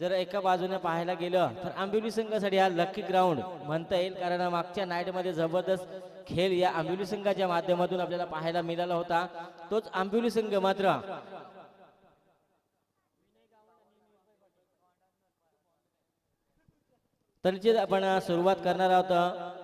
जर एका बाजूने पाहायला गेलं तर आंबिवली संघासाठी हा लकी ग्राउंड म्हणता येईल, कारण मागच्या नाईटमध्ये जबरदस्त खेळ या आंबिवली संघाच्या माध्यमातून आपल्याला पाहायला मिळाला होता. तोच आंबिवली संघ मात्र तरीच आपण सुरुवात करणार आहोत.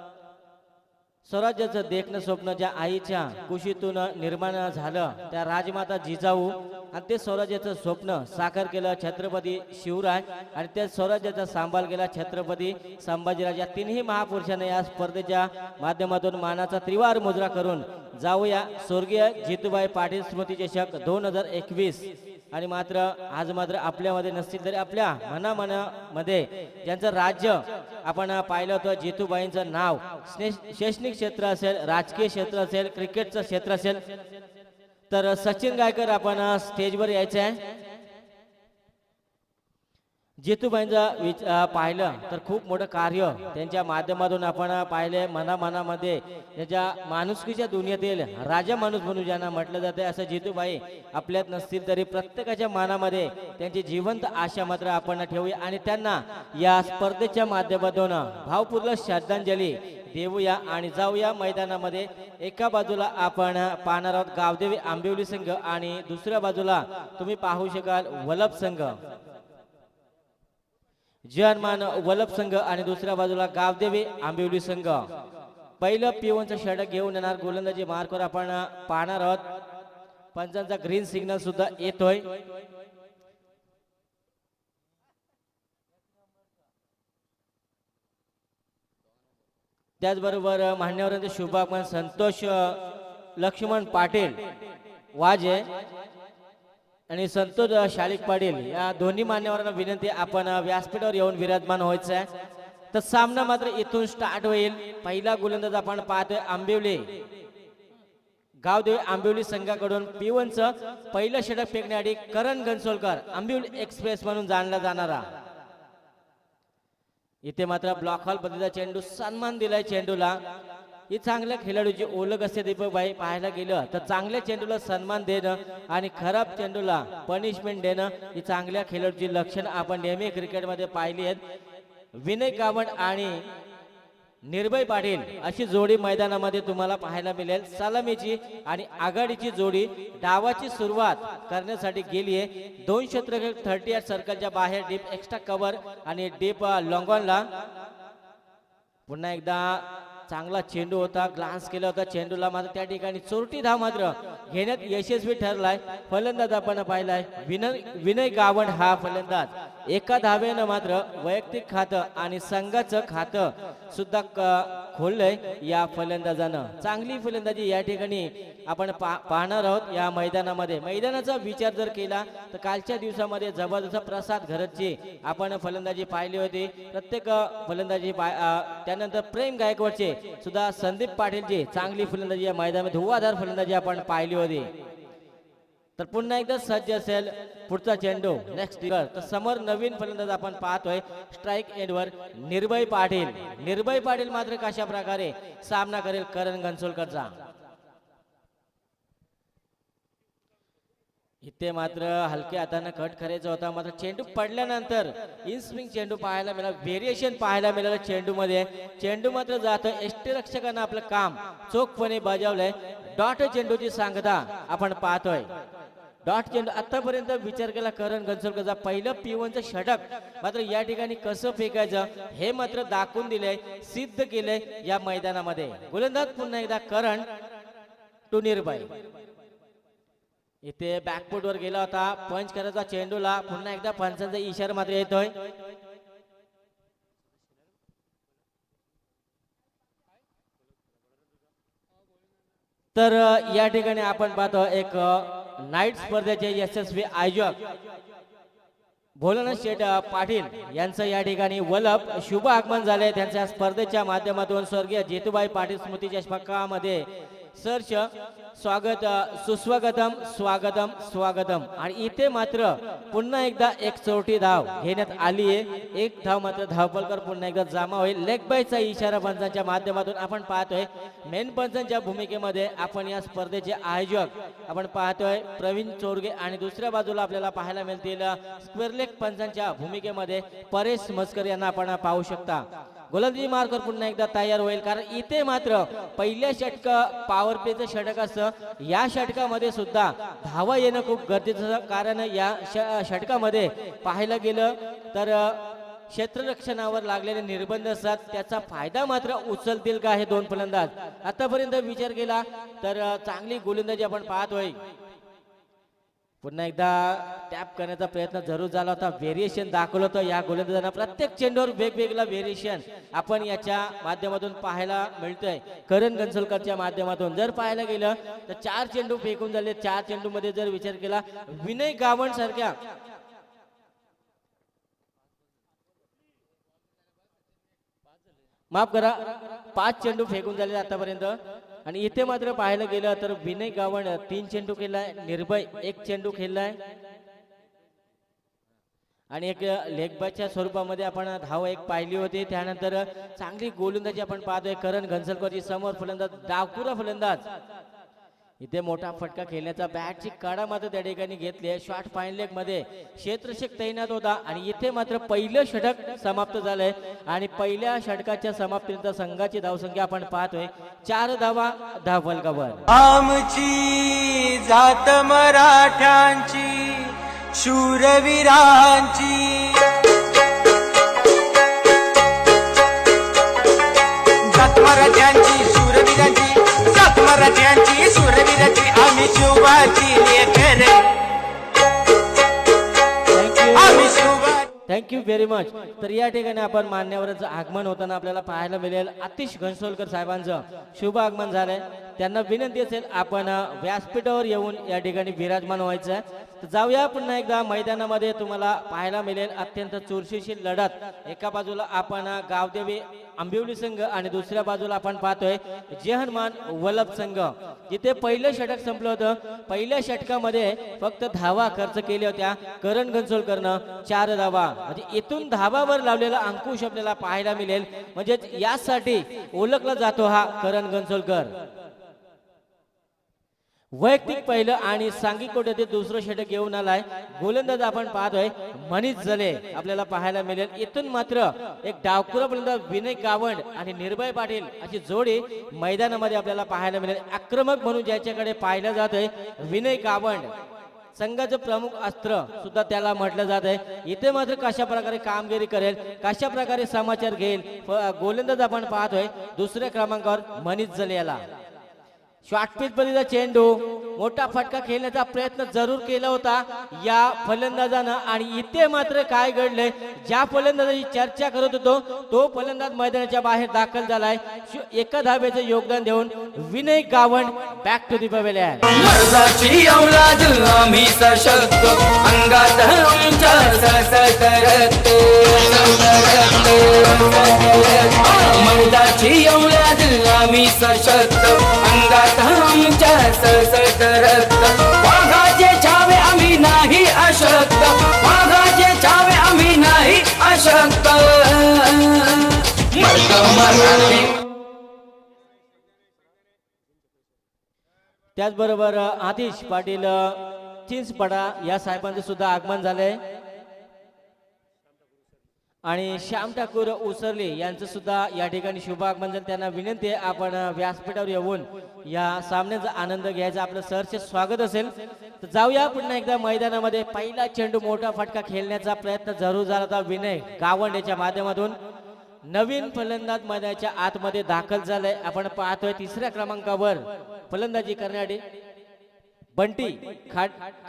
स्वराज्याचं देखणं स्वप्न ज्या आईच्या कुशीतून निर्माण झालं त्या राजमाता जिजाऊ, आणि ते स्वराज्याचं स्वप्न साकार केलं छत्रपती शिवराय, आणि त्या स्वराज्याचा सांभाळ केला छत्रपती संभाजीराज. या तिन्ही महापुरुषांनी या स्पर्धेच्या माध्यमातून मानाचा त्रिवार मुद्रा करून जाऊया स्वर्गीय जितूबाई पाटील स्मृती चषक 2021. आणि मात्र आज मात्र आपल्यामध्ये नसतील तरी आपल्या मनामध्ये ज्यांचं राज्य आपण पाहिलं होतं, जितूबाईंचं नाव शैक्षणिक क्षेत्र असेल, राजकीय क्षेत्र असेल, क्रिकेटचं क्षेत्र असेल, तर सचिन गायकर आपण स्टेजवर यायचं आहे. जितूबाईंचं पाहिलं तर खूप मोठं कार्य त्यांच्या माध्यमातून आपण पाहिले. मनामध्ये त्याच्या माणुसकीच्या दुनियेतील राजा माणूस म्हणून ज्यांना म्हटलं जाते, असं जितूबाई आपल्यात नसतील तरी प्रत्येकाच्या मनामध्ये त्यांची जिवंत आशा मात्र आपण ठेवूया, आणि त्यांना या स्पर्धेच्या माध्यमातून भावपूर्ण श्रद्धांजली देऊया आणि जाऊया मैदानामध्ये. एका बाजूला आपण पाहणार आहोत गावदेवी आंबिवली संघ, आणि दुसऱ्या बाजूला तुम्ही पाहू शकाल वल्लभ संघ, जनमान वल्लभ संघ, आणि दुसऱ्या बाजूला गावदेवी आंबिवली संघ. पहिलं पिवनचं षटक घेऊन येणार गोलंदाजी मार्कवर आपण पाहणार आहोत. पंचांचा ग्रीन सिग्नल सुद्धा येतोय. त्याचबरोबर मान्यवरांचे शुभागमन संतोष लक्ष्मण पाटील वाजे आणि संतोष शालिक पाटील या दोन्ही मान्यवरांना विनंती, आपण व्यासपीठावर येऊन विराजमान व्हायचं आहे. तर सामना मात्र इथून स्टार्ट होईल. पहिला गोलंदाज आपण पाहतोय आंबिवली गावदेवी आंबिवली संघाकडून पिवनचं पहिलं षटक फेकण्यासाठी करण घनसोलकर, आंबिवली एक्सप्रेस म्हणून जाणला जाणारा. इथे मात्र ब्लॉक हॉल पद्धतीचा चेंडू, सन्मान दिलाय चेंडूला. ही चांगल्या खेळाडूची ओळख असते दीपकभाई. पाहायला गेलं तर चांगल्या चेंडूला सन्मान देणं आणि खराब चेंडूला पनिशमेंट देणं ही चांगल्या खेळाडूची लक्षण आपण नेहमी क्रिकेटमध्ये पाहिली आहेत. विनय गावंड आणि निर्भय पाटील अशी जोडी मैदानामध्ये तुम्हाला पाहायला मिळेल. सलामीची आणि आघाडीची जोडी डावाची सुरुवात करण्यासाठी गेली आहे. 2 क्षेत्ररक्षक 38 सर्कलच्या बाहेर डीप एक्स्ट्रा कव्हर आणि डीप लॉंगॉनला. पुन्हा एकदा चांगला चेंडू होता, ग्लान्स केला होता चेंडूला, मात्र त्या ठिकाणी चोरटी धाव मात्र घेण्यात यशस्वी ठरलाय. फलंदाज आपण पाहिलाय विनय गावंड हा फलंदाज. एका धावेनं मात्र वैयक्तिक खातं आणि संघाचं खातं सुद्धा खोललंय या फलंदाजानं. चांगली फलंदाजी या ठिकाणी आपण पाहणार आहोत या मैदानामध्ये. मैदानाचा विचार जर केला तर कालच्या दिवसामध्ये जबरदस्त प्रसाद घरतची आपण फलंदाजी पाहिली होती. प्रत्येक फलंदाजी त्यानंतर प्रेम गायकवाडचे सुद्धा संदीप पाटीलची चांगली फलंदाजी या मैदानामध्ये धुवाधार फलंदाजी आपण पाहिली होती. तर पुन्हा एकदा सज्ज असेल पुढचा चेंडू नेक्स्ट डिगर. तर समोर नवीन फलंदाज आपण पाहतोय स्ट्राइक एंडवर निर्भय पाटील. निर्भय पाटील मात्र कशा प्रकारे सामना करेल करण घनसोलकरचा. इथे मात्र हलके हाताने कट करायचा होता, मात्र चेंडू पडल्यानंतर इन स्विंग चेंडू पाहायला मिळाला, व्हेरिएशन पाहायला मिळालं चेंडू मध्ये. चेंडू मात्र जातोय. यष्टिरक्षकांना आपलं काम चोखपणे बजावलंय. डॉट चेंडूची सांगता आपण पाहतोय. डॉट चेंडू आतापर्यंत विचार केला करण घनसोलकरचा. पहिलं पिवनचं षटक मात्र या ठिकाणी कसं फेकायचं हे मात्र दाखवून दिलंय, सिद्ध केलंय या मैदानामध्ये. गोलंदाज पुन्हा एकदा करण टू निर्भय. इथे बॅकफूट वर गेला होता, पंच करायचा चेंडूला. पुन्हा एकदा पंचांचा इशारा मात्र येतोय. तर या ठिकाणी आपण पाहतो एक नाईट स्पर्धेचे यशस्वी आयोजक भोलानाथ शेठ पाटील यांचं या ठिकाणी वल्लभ शुभ आगमन झाले. त्यांच्या स्पर्धेच्या माध्यमातून स्वर्गीय जितूबाई पाटील स्मृती चषकामध्ये सर्च स्वागत सुस्वागतम स्वागतम स्वागतम. आणि इथे मात्र पुन्हा एकदा एक चौटी धाव घेण्यात आली आहे. एक धाव मात्र धावपलकर पुन्हा एकदा जमा होईल. लेग बायचा इशारा पंचांच्या माध्यमातून आपण पाहतोय. मेन पंचांच्या भूमिकेमध्ये आपण या स्पर्धेचे आयोजक आपण पाहतोय प्रवीण चोरगे आणि दुसऱ्या बाजूला आपल्याला पाहायला मिळतील स्क्वेअर लेग पंचांच्या भूमिकेमध्ये परेश मस्कर यांना आपण पाहू शकता. गोलंदाजी मार्कर पुन्हा एकदा तयार होईल, कारण इथे मात्र पहिल्या षटक पॉवर प्लेचं षटक असतं. या षटकामध्ये सुद्धा धावा येणं खूप गरजेचं, कारण या षटकामध्ये पाहायला गेलं तर क्षेत्ररक्षणावर लागलेले निर्बंध असतात. त्याचा फायदा मात्र उचलतील का हे दोन फलंदाज. आतापर्यंत विचार केला तर चांगली गोलंदाजी आपण पाहतोय. पुन्हा एकदा टॅप करण्याचा प्रयत्न जरूर झाला होता. व्हेरिएशन दाखवलं होतं या गोलंदाजांना. प्रत्येक चेंडूवर वेगवेगळा व्हेरिएशन आपण याच्या माध्यमातून पाहायला मिळतंय. करण गंसोलकरच्या माध्यमातून जर पाहायला गेलं तर 4 चेंडू फेकून झाले. 4 चेंडू मध्ये जर विचार केला विनय गावंड सारख्या माफ करा 5 चेंडू फेकून झाले आतापर्यंत. आणि इथे मात्र पाहायला गेलं तर विनय गावंड 3 चेंडू खेळलाय, निर्भय 1 चेंडू खेळलाय आणि एक लेग बायच्या स्वरूपामध्ये आपण धाव एक पाहिली होती. त्यानंतर चांगली गोलंदाजी आपण पाहतोय. करण घनसलकरची समोर फलंदाज डावखुरा फलंदाज. इथे मोठा फटका खेळण्याचा बॅटची काढा मात्र त्या ठिकाणी घेतली आहे. शॉट फाईन लेग मध्ये क्षेत्ररक्षक तैनात होता आणि इथे मात्र पहिलं षटक समाप्त झालंय आणि पहिल्या षटकाच्या समाप्तीनंतर संघाची धावसंख्या आपण पाहतोय 4 धावा धावफलकावर. आमची जात मराठ्यांची शूरवीरांची जात मराठ्यांची शूरवीरांची जात मराठ्यांची शूरवीरांची आम्ही शिवाजी लेकरे आम्ही शिवाजी. Thank you very much. तर या ठिकाणी आपण मान्यवरांचं आगमन होताना आपल्याला पाहायला मिळेल. आतिश घनसोलकर साहेबांचं शुभ आगमन झालंय. त्यांना विनंती असेल आपण व्यासपीठावर येऊन या ठिकाणी विराजमान व्हायचं आहे. तर जाऊया पुन्हा एकदा मैदानामध्ये. तुम्हाला पाहायला मिळेल अत्यंत चुरशीची लढत. एका बाजूला आपण गावदेवी आंबिवली संघ आणि दुसऱ्या बाजूला आपण पाहतोय जय हनुमान वल्लभ संघ. जिथे पहिलं षटक संपलं होतं, पहिल्या षटकामध्ये फक्त धावा खर्च केल्या होत्या करण घनसोलकरनं 4 धावा. म्हणजे इथून धावावर लावलेला अंकुश आपल्याला पाहायला मिळेल. म्हणजे यासाठी ओळखला जातो हा करण घनसोलकर. वैयक्तिक पहिलं आणि सांघिक कोट्यातील दुसरं षटक घेऊन आलाय. गोलंदाज आपण पाहतोय मनीष जले आपल्याला पाहायला मिळेल. इथून मात्र एक डावखुरा फलंदाज विनय गावंड आणि निर्भय पाटील अशी जोडी मैदानामध्ये आपल्याला पाहायला मिळेल. आक्रमक म्हणून ज्याच्याकडे पाहिलं जात आहे विनय गावंड, संघाचं प्रमुख अस्त्र सुद्धा त्याला म्हटलं जात आहे. इथे मात्र कशा प्रकारे कामगिरी करेल, कशा प्रकारे समाचार घेईल गोलंदाज आपण पाहतोय दुसऱ्या क्रमांकावर मनीष जले याला. शॉर्ट पिच पद्धतीचा चेंडू मोठा फटका खेळण्याचा प्रयत्न जरूर केला होता या फलंदाजानं. आणि इथे मात्र काय घडलंय, ज्या फलंदाजाची चर्चा करत होतो तो फलंदाज मैदानाच्या बाहेर दाखल झालाय. एका धाब्याचं योगदान देऊन Vinay Gawand back to the pavilion. मर्दाची औलाद आम्ही सशक्त अंगात आमच्या ससकरत मर्दाची औलाद आम्ही सशक्त अंगात आमच्या ससकरत वाघाचे छावे आम्ही नाही अशक्त वाघाचे छावे आम्ही नाही अशक्त मर्द मराठी. त्याचबरोबर आतिश पाटील चिंचपडा या साहेबांचं सुद्धा आगमन झालंय आणि श्याम ठाकूर उसरले यांचं सुद्धा या ठिकाणी शुभ आगमन झालं. त्यांना विनंती आहे आपण व्यासपीठावर येऊन या सामन्याचा आनंद घ्यायचा. आपलं सरचे स्वागत असेल. तर जाऊया पुन्हा एकदा मैदानामध्ये. पहिला चेंडू मोठा फटका खेळण्याचा प्रयत्न जरूर झाला होता विनय गावंड याच्या माध्यमातून. नवीन फलंदाज मैदानाच्या आतमध्ये दाखल झालाय. आपण पाहतोय 3ऱ्या क्रमांकावर फलंदाजी करणारे बंटी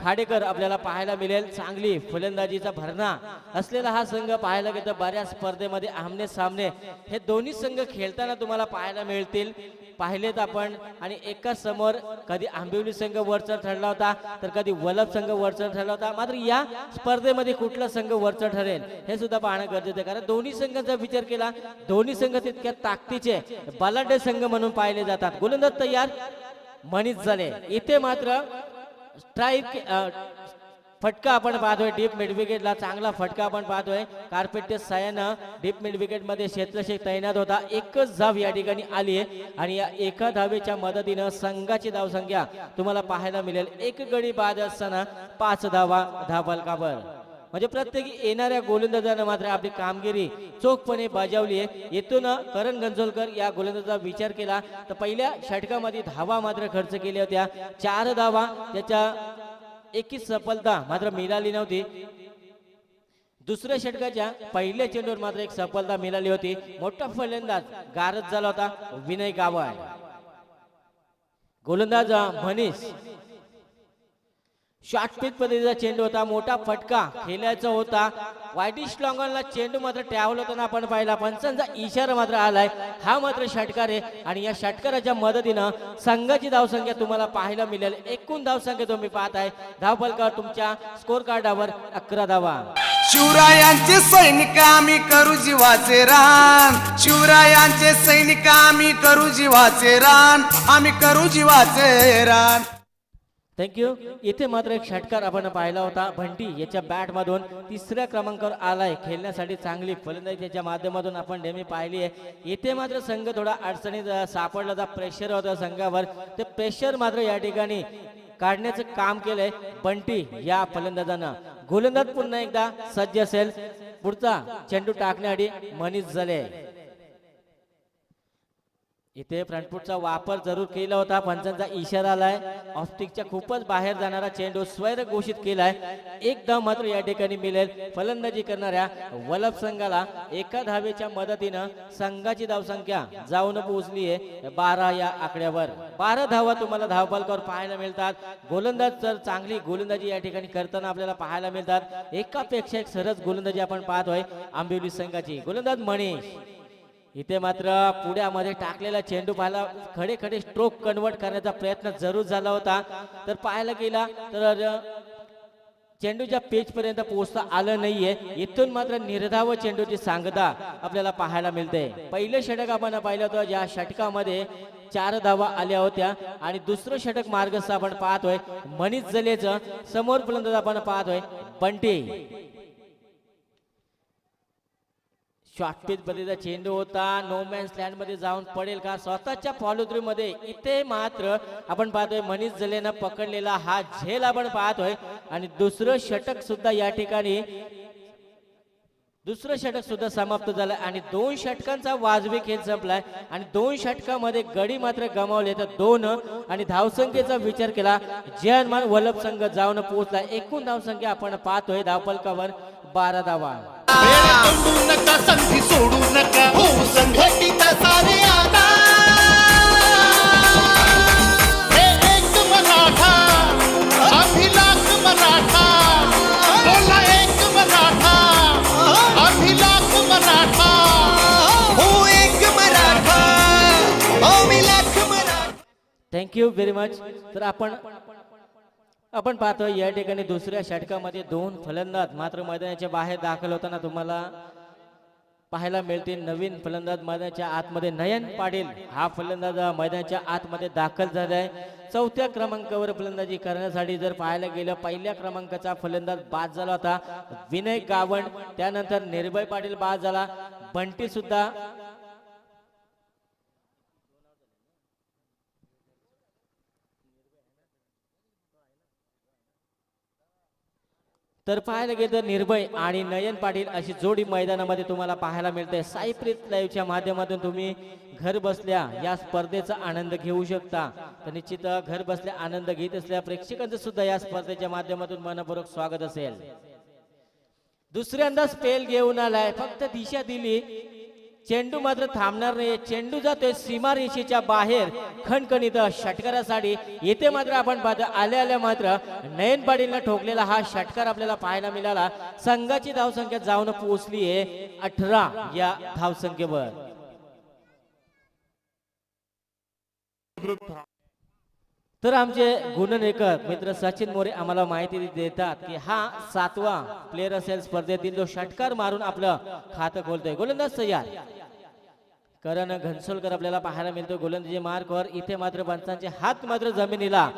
खाडेकर आपल्याला पाहायला मिळेल. चांगली फलंदाजीचा भरणा असलेला हा संघ पाहायला गेलं बऱ्याच स्पर्धेमध्ये आमने सामने हे दोन्ही संघ खेळताना तुम्हाला पाहायला मिळतील. पाहिलेत आपण. आणि एका समोर कधी आंबिवली संघ वरचढ ठरला होता तर कधी वल्लभ संघ वरचढ ठरला होता. मात्र या स्पर्धेमध्ये कुठला संघ वरचढ ठरेल हे सुद्धा पाहणं गरजेचं आहे, कारण दोन्ही संघांचा विचार केला दोन्ही संघ तितक्या ताकदीचे बलाढ्य संघ म्हणून पाहिले जातात. गोलंदाज तयार मनीष झाले. इथे मात्र स्ट्राईक फटका आपण पाहतोय डीप मिड विकेटला. चांगला फटका आपण पाहतोय. कार्पेट सयानं डीप मिड विकेट मध्ये क्षेत्रक्षक तैनात होता. एकच धाव या ठिकाणी आली आहे आणि या एका धावेच्या मदतीनं संघाची धावसंख्या तुम्हाला पाहायला मिळेल. एक गडी बाद असताना 5 धावा धावफलकावर. म्हणजे प्रत्येक येणाऱ्या गोलंदाजानं मात्र आपली कामगिरी चोखपणे बजावली आहे. येथून करण गंजोलकर या गोलंदाजाचा विचार केला तर पहिल्या षटकामध्ये धावा मात्र खर्च केल्या होत्या. 4 धावा. त्याच्या एकच सफलता मात्र मिळाली नव्हती. दुसऱ्या षटकाच्या पहिल्या चेंडूवर मात्र एक सफलता मिळाली होती. मोठा फलंदाज गारद झाला होता विनय गावड. गोलंदाज मनीष. शॉर्ट पिच पद्धतीचा चेंडू होता. मोठा फटका खेळायचा होता. वाईटिश लॉंगॉनला चेंडू मात्र ट्रॅव्हल होताना आपण पाहिला. पंचांचा इशारा मात्र आलाय. हा मात्र षटकार आहे आणि या षटकाराच्या मदतीनं संघाची धावसंख्या तुम्हाला पाहायला मिळेल. एकूण धावसंख्या तुम्ही पाहताय धावफलकावर तुमच्या स्कोर कार्डावर 11 धावा. शिवरायांचे सैनिक आम्ही करू जीवाचे रान. शिवरायांचे सैनिक आम्ही करू जीवाचे रान. आम्ही करू जीवाचे रान. थँक्यू. इथे मात्र एक षटकार आपण पाहिला होता. बंटी याच्या बॅट मधून 3ऱ्या क्रमांकावर आलाय. खेळण्यासाठी चांगली फलंदाजी त्याच्या माध्यमातून आपण नेहमी पाहिली आहे. इथे मात्र संघ थोडा अडचणीत सापडला. प्रेशर होता संघावर. ते प्रेशर मात्र या ठिकाणी काढण्याचं काम केलंय बंटी या फलंदाजानं. गोलंदाज पुन्हा एकदा सज्ज असेल. पुढचा चेंडू टाकण्याआधी मनीष झाले. इथे फ्रंटफुटचा वापर जरूर केला होता. पंचांचा इशारा आलाय. ऑफस्टिकच्या खूपच बाहेर जाणारा चेंडू स्वैर घोषित केलाय. एक धाव मात्र या ठिकाणी मिळेल. फलंदाजी करणाऱ्या वलभ संघाला एका धावेच्या मदतीनं संघाची धावसंख्या जाऊन पोहोचली आहे 12 या आकड्यावर. 12 धावा तुम्हाला धावफलकावर पाहायला मिळतात. गोलंदाज तर चांगली गोलंदाजी या ठिकाणी करताना आपल्याला पाहायला मिळतात. एकापेक्षा एक सरस गोलंदाजी आपण पाहतोय आंबिवली संघाची. गोलंदाज मनीष. इथे मात्र पुढ्यामध्ये टाकलेला चेंडू पाहायला खडे खडे स्ट्रोक कन्वर्ट करण्याचा प्रयत्न जरूर झाला होता. तर पाहायला गेला तर चेंडूच्या पेच पर्यंत पोहोचता आलं नाहीये. इथून मात्र निर्धाव चेंडूची सांगता आपल्याला पाहायला मिळते. पहिलं षटक आपण पाहिलं होतं. या षटकामध्ये 4 धावा आल्या होत्या आणि दुसरं षटक मार्गस्थ आपण पाहतोय मनीष जलेचं. समोर फलंदाज आपण पाहतोय बंटी. शॉर्ट पिच पद्धतीचा चेंडू होता. नो मॅन्स लँड मध्ये जाऊन पडेल का स्वतःच्या फॉलो थ्रू मध्ये. इथे मात्र आपण पाहतोय मनीष जलेनं पकडलेला हा झेल आपण पाहतोय आणि दुसरं षटक सुद्धा या ठिकाणी समाप्त झालं आणि 2 षटकांचा वाजवी खेळ संपलाय आणि 2 षटकामध्ये गडी मात्र गमावले. तर 2 आणि धावसंख्येचा विचार केला जयमान वल्लभ संघ जाऊन पोहोचला. एकूण धावसंख्या आपण पाहतोय धावफलकावर 12 धावा. तोडू नका संधी सोडू नका हो संघटित सारे आता. हे एक मराठा अभिलाख मराठा. बोला एक मराठा अभिलाख मराठा. हो एक मराठा अभिलाख मराठा. Thank you very much. तर आपण पाहतोय या ठिकाणी दुसऱ्या षटकामध्ये 2 फलंदाज मात्र मैदानाच्या बाहेर दाखल होताना तुम्हाला पाहायला मिळतील. नवीन फलंदाज मैदानाच्या आतमध्ये नयन पाटील हा फलंदाज मैदानाच्या आतमध्ये दाखल झालाय. 4थ्या क्रमांकावर फलंदाजी करण्यासाठी जर पाहायला गेलं पहिल्या क्रमांकाचा फलंदाज बाद झाला होता विनय गावंड. त्यानंतर निर्भय पाटील बाद झाला. बंटी सुद्धा तर पाहायला गेलं निर्भय आणि नयन पाटील अशी जोडी मैदानामध्ये तुम्हाला पाहायला मिळते. साईप्रीत लाईव्हच्या माध्यमातून तुम्ही घर बसल्या या स्पर्धेचा आनंद घेऊ शकता. तर निश्चित घर बसल्या आनंद घेत असलेल्या प्रेक्षकांचं सुद्धा या स्पर्धेच्या माध्यमातून मनपूर्वक स्वागत असेल. दुसऱ्यांदा स्पेल घेऊन आलाय. फक्त दिशा दिली. चेंडू मात्र थांबणार नाही. चेंडू जातोय सीमारेषेच्या बाहेर खणखणीत षटकारासाठी. येथे मात्र आपण पाहतो आल्या मात्र नयन पाटीलनं ठोकलेला हा षटकार आपल्याला पाहायला मिळाला. संघाची धावसंख्या जाऊन पोहोचली आहे 18 या धावसंख्येवर. तर आमचे गुणलेखक मित्र सचिन मोरे आम्हाला माहिती देतात की हा 7वा प्लेयर असेल स्पर्धेतील जो षटकार मारून आपलं खातं खोलतोय. गोलंदाज तयार. करण घनसोलकर आपल्याला पाहायला मिळतो गोलंदाजी मार्कवर. इथे मात्र पंचांचे हात मात्र जमिनीला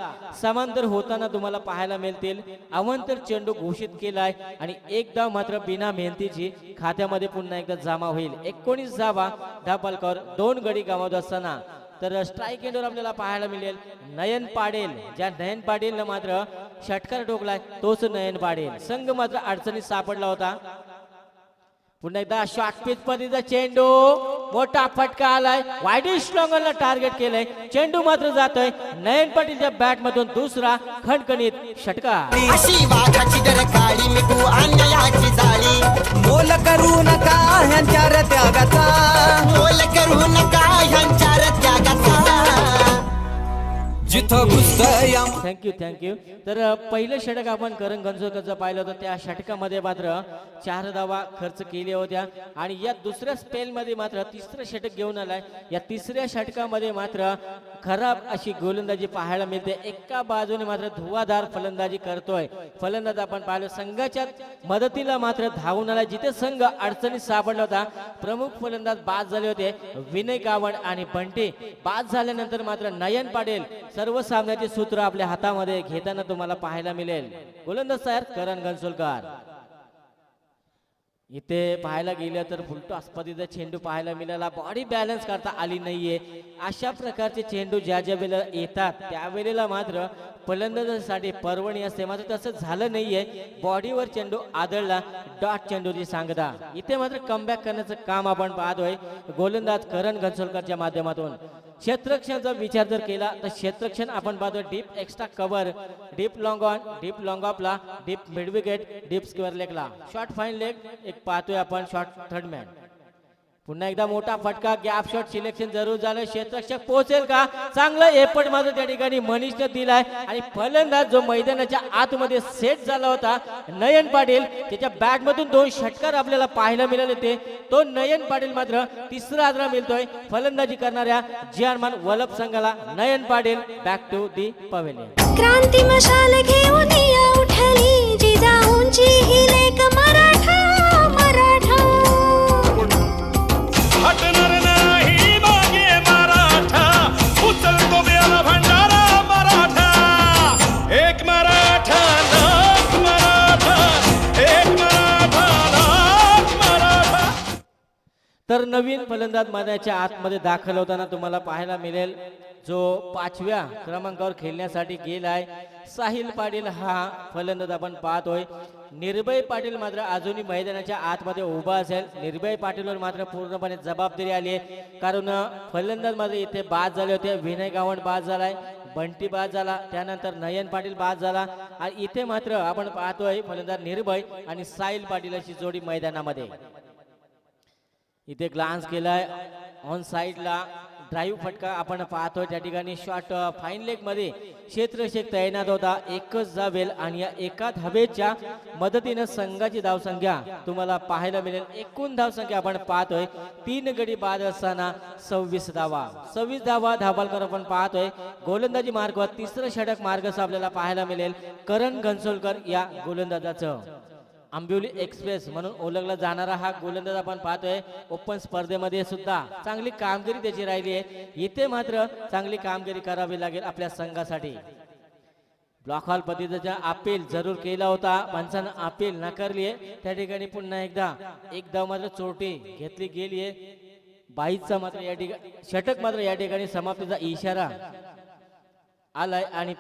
समांतर होताना तुम्हाला पाहायला मिळतील. अवंतर चेंडू घोषित केलाय आणि एक धाव मात्र बिना मेहनतीची खात्यामध्ये पुन्हा एकदा जमा होईल. 19 धावा धापालकर 2 गडी गमावत असताना. तर स्ट्राईक एंडवर आपल्याला पाहायला मिळेल नयन पाडेल. ज्या नयन पाडेलनं मात्र षटकार ठोकलाय तोच नयन पाडेल. संघ मात्र अडचणीत सापडला होता. पुन्हा एकदा शॉर्ट पिच पद्धतीचा चेंडू मोठा फटका आलाय. वाईडिश लॉंगरला टार्गेट केलंय. चेंडू मात्र जातोय नयन पाटीलच्या बॅट मधून दुसरा खणखणीत षटकार. अशी वाघाची दर काळी मिठू अन्यायाची जाळी मोल करू नका ह्यांच्या त्यागाचा मोल करू नका ह्यांच्या त्यागाचा जिथं घुसतंय थँक्यू. तर पहिलं षटक आपण करण घनसोलकरचं पाहिलं होतं. त्या षटकामध्ये मात्र 4 धावा खर्च केल्या होत्या आणि या दुसऱ्या स्पेलमध्ये मात्र तिसरं षटक घेऊन आलाय. या तिसऱ्या षटकामध्ये मात्र खराब अशी गोलंदाजी पाहायला मिळते. एका बाजूने मात्र धुवाधार फलंदाजी करतोय फलंदाज. आपण पाहिलं संघाच्या मदतीला मात्र धावून आला. जिथे संघ अडचणीत सापडला होता प्रमुख फलंदाज बाद झाले होते विनय गावड आणि बंटी. बाद झाल्यानंतर मात्र नयन पाटील सर्व सामन्याचे सूत्र आपल्या हातामध्ये घेताना तुम्हाला पाहायला मिळेल. गोलंदाज तयार करण घनसोलकर. इथे पाहायला गेलं तर फुलटॉस पद्धतीचा चेंडू पाहायला मिळाला. बॉडी बॅलन्स करता आली नाहीये. अशा प्रकारचे चेंडू ज्या ज्या वेळेला येतात त्यावेळेला मात्र फलंदाजासाठी पर्वणी असते. मात्र तसं झालं नाहीये. बॉडीवर चेंडू आदळला. डॉट चेंडूची सांगता. इथे मात्र कमबॅक करण्याचं काम आपण पाहतोय गोलंदाज करण घनसोलकरच्या माध्यमातून. क्षेत्ररक्षणाचा विचार जर केला तर क्षेत्ररक्षण आपण पाहतोय deep extra cover, deep long on, deep long ऑफला, deep mid wicket, deep square लेगला, शॉर्ट फाईन लेग एक पाहतोय आपण शॉर्ट थर्ड मॅन. पुन्हा एकदा मोठा फटका. गॅप शॉट सिलेक्शन जरूर झालं. क्षेत्ररक्षक पोहोचेल का? चांगलं एपट मात्र त्या ठिकाणी मनीषने दिलाय आणि फलंदाज जो मैदानाच्या आतमध्ये सेट झाला होता नयन पाटील त्याच्या बॅट मधून 2 षटकार आपल्याला पाहायला मिळाले होते. तो नयन पाटील मात्र तिसरा आदरा मिळतोय फलंदाजी करणाऱ्या जियानमान वलप संघाला. Nayan Patil back to the pavilion. क्रांती मशाल घेऊन या उठली जिजाऊंची ही लेक मराठा मराठा. हटणार नाही मागे मराठा उचलतो बेला भंडारा मराठा. एक मराठा लाख मराठा एक मराठा लाख मराठा. तर नवीन फलंदाज मैदानाच्या आतमध्ये दाखल होताना तुम्हाला पाहायला मिळेल जो 5व्या क्रमांकावर खेळण्यासाठी गेलाय साहिल पाटील हा फलंदाज आपण पाहतोय. निर्भय पाटील मात्र अजूनही मैदानाच्या आतमध्ये उभा असेल. निर्भय पाटीलवर मात्र पूर्णपणे जबाबदारी आली आहे कारण फलंदाज मात्र इथे बाद झाले होते. विनय गावंड बाद झालाय, बंटी बाद झाला, त्यानंतर नयन पाटील बाद झाला आणि इथे मात्र आपण पाहतोय फलंदाज निर्भय आणि साहिल पाटील अशी जोडी मैदानामध्ये. इथे ग्लान्स केलाय ऑन साइडला. ड्राईव्ह फटका आपण पाहतोय त्या ठिकाणी. शॉट फाईन लेग मध्ये क्षेत्ररक्षक तैनात होता. एकच धावेल आणि या एका धावेच्या मदतीने संघाची धावसंख्या तुम्हाला पाहायला मिळेल. एकूण धावसंख्या आपण पाहतोय 3 गडी बाद असताना 26 धावा. 26 धावा धाबालकर आपण पाहतोय. गोलंदाजी मार्गावर तिसरं षटक मार्गच आपल्याला पाहायला मिळेल करण घनसोलकर या गोलंदाजाचं. आंबिवली एक्सप्रेस म्हणून ओळखला जाणारा हा गोलंदाज आपण पाहतोय. ओपन स्पर्धेमध्ये सुद्धा चांगली कामगिरी त्याची राहिली आहे. इथे मात्र चांगली कामगिरी करावी लागेल आपल्या संघासाठी. ब्लॉक हॉल पद्धतीचा अपील जरूर केला होता. पंचानं अपील नाकारली आहे. त्या ठिकाणी पुन्हा एकदा एक धाव मात्र चोरटी घेतली गेली आहे. 22चा मात्र या ठिकाणी षटक मात्र या ठिकाणी समाप्तीचा इशारा आलाय आणि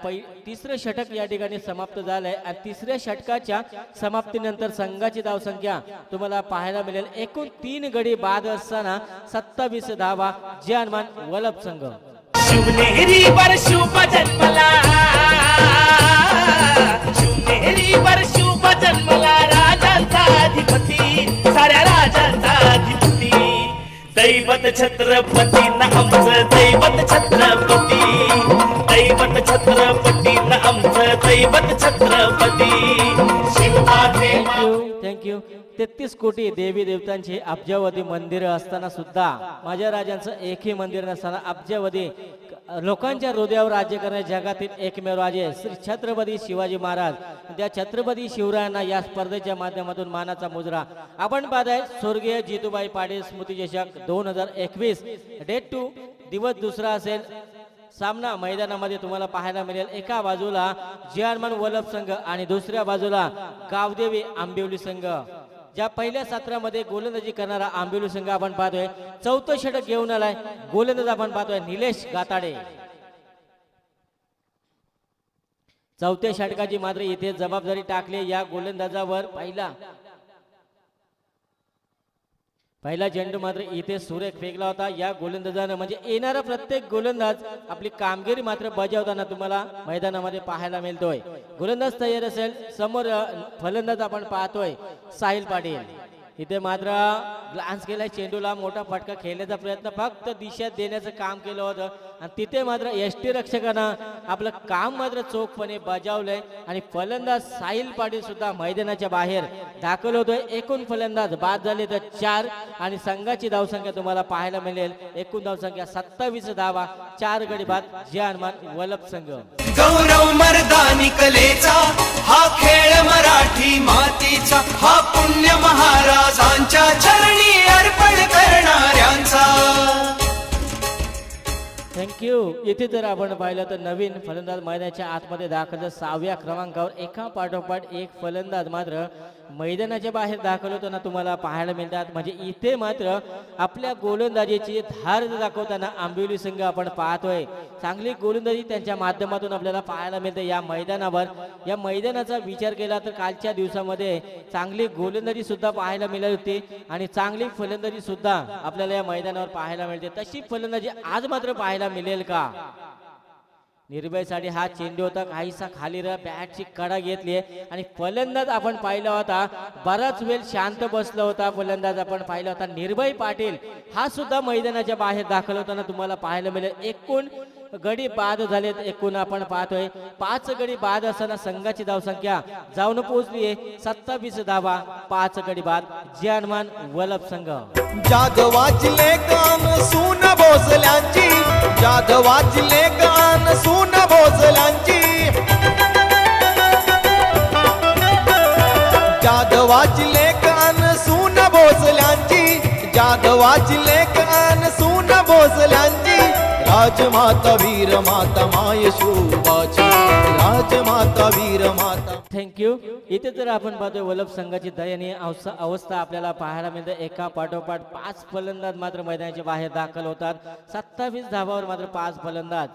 तिसरं षटक या ठिकाणी समाप्त झालंय आणि तिसऱ्या षटकाच्या समाप्तीनंतर संघाची धावसंख्या तुम्हाला पाहायला मिळेल. एकूण 3 गडी बाद असताना 27 धावा जियानमान वलप संघ. शिवनेरीवर शुभ जन्मला, शिवनेरीवर शुभ जन्मला राजांचा अधिपती, साऱ्या राजांचा अधिपती. दैवत छत्रपती न आमचं दैवत छत्रपती, दैवत छत्रपती न आमचं दैवत छत्रपती. शिवमाते थँक्यू. 33 कोटी देवी देवतांची अब्जावधी मंदिर असताना सुद्धा माझ्या राजांचं एकही मंदिर नसताना अब्जावधी लोकांच्या हृदयावर राज्य करणारे जगातील एकमेव राजे श्री छत्रपती शिवाजी महाराज. त्या छत्रपती शिवरायांना या स्पर्धेच्या माध्यमातून मानाचा मुजरा आपण पाहताय. स्वर्गीय जितूबाई पाटील स्मृती चषक 2021 डेट 2 दिवस दुसरा असेल. सामना मैदानामध्ये तुम्हाला पाहायला मिळेल. एका बाजूला जियारमान वल्लभ संघ आणि दुसऱ्या बाजूला गावदेवी आंबिवली संघ. ज्या पहिल्या सत्रामध्ये गोलंदाजी करणारा आंबिवली संघ आपण पाहतोय. चौथं षटक घेऊन आलाय गोलंदाज आपण पाहतोय निलेश गाताडे. चौथ्या षटकाची मात्र इथे जबाबदारी टाकली या गोलंदाजावर. पहिला चेंडू मात्र इथे सुरेख फेकला होता या गोलंदाजानं. म्हणजे येणारा प्रत्येक गोलंदाज आपली कामगिरी मात्र बजावताना तुम्हाला मैदानामध्ये पाहायला मिळतोय. गोलंदाज तयार असेल. समोर फलंदाज आपण पाहतोय साहिल पाटील. इथे मात्र ग्लान्स केलाय चेंडूला. मोठा फटका खेळण्याचा प्रयत्न फक्त दिशा देण्याचं काम केलं होतं आणि तिथे मात्र यष्टी रक्षकानं आपलं काम मात्र चोखपणे बजावलंय आणि फलंदाज साहिल पाटील सुद्धा मैदानाच्या बाहेर दाखल होतोय. एकूण फलंदाज बाद झाले तर 4 आणि संघाची धावसंख्या तुम्हाला पाहायला मिळेल. एकूण धावसंख्या 27 धावा. 4 गडी बाद जियारमान वल्लभ संघ. गौरव मर्दानी कलेचा हा खेळ मराठी मातीचा हा पुण्य महाराजांच्या चरणी अर्पण करणाऱ्यांचा. थँक्यू. इथे जर आपण पाहिलं तर नवीन फलंदाज मैदानाच्या आतमध्ये दाखल 6व्या क्रमांकावर एका पाठोपाठ एक फलंदाज मात्र मैदानाच्या बाहेर दाखल होताना तुम्हाला पाहायला मिळतात. म्हणजे इथे मात्र आपल्या गोलंदाजीची धार दाखवताना आंबिवली संघ आपण पाहतोय. चांगली गोलंदाजी त्यांच्या माध्यमातून आपल्याला पाहायला मिळते या मैदानावर. या मैदानाचा विचार केला तर कालच्या दिवसामध्ये चांगली गोलंदाजी सुद्धा पाहायला मिळाली होती आणि चांगली फलंदाजी सुद्धा आपल्याला या मैदानावर पाहायला मिळते. तशी फलंदाजी आज मात्र पाहायला मिळेल का? निर्भयसाठी हा चेंडू होता काहीसा खाली बॅटची कडा घेतली आणि फलंदाज आपण पाहिला होता बराच वेळ शांत बसला होता. फलंदाज आपण पाहिला होता निर्भय पाटील. हा सुद्धा मैदानाच्या बाहेर दाखल होताना तुम्हाला पाहायला मिळेल. एकूण गडी बाद झालेत. एकूण आपण पाहतोय 5 गडी बाद असताना संघाची धावसंख्या जाऊन पोहोचली आहे 27 धावा. 5 गडी बाद जियारमान वल्लभ संघ. जाधवाचले गान सून भोसल्यांची जाधवाचले गान सून भोसल्यांची जाधवाचले गान सून भोसल्यांची जाधवाचले गान सून भोसल्यांची. राजमाता वीर माता माय शोभाची राजमाता वीर माता. थँक्यू. इथे तर आपण पाहतोय वल्लभ संघाची दयनीय अवस्था आपल्याला पाहायला मिळते. एका पाठोपाठ 5 फलंदाज मात्र मैदानाच्या बाहेर दाखल होतात. 27 धावावर मात्र 5 फलंदाज.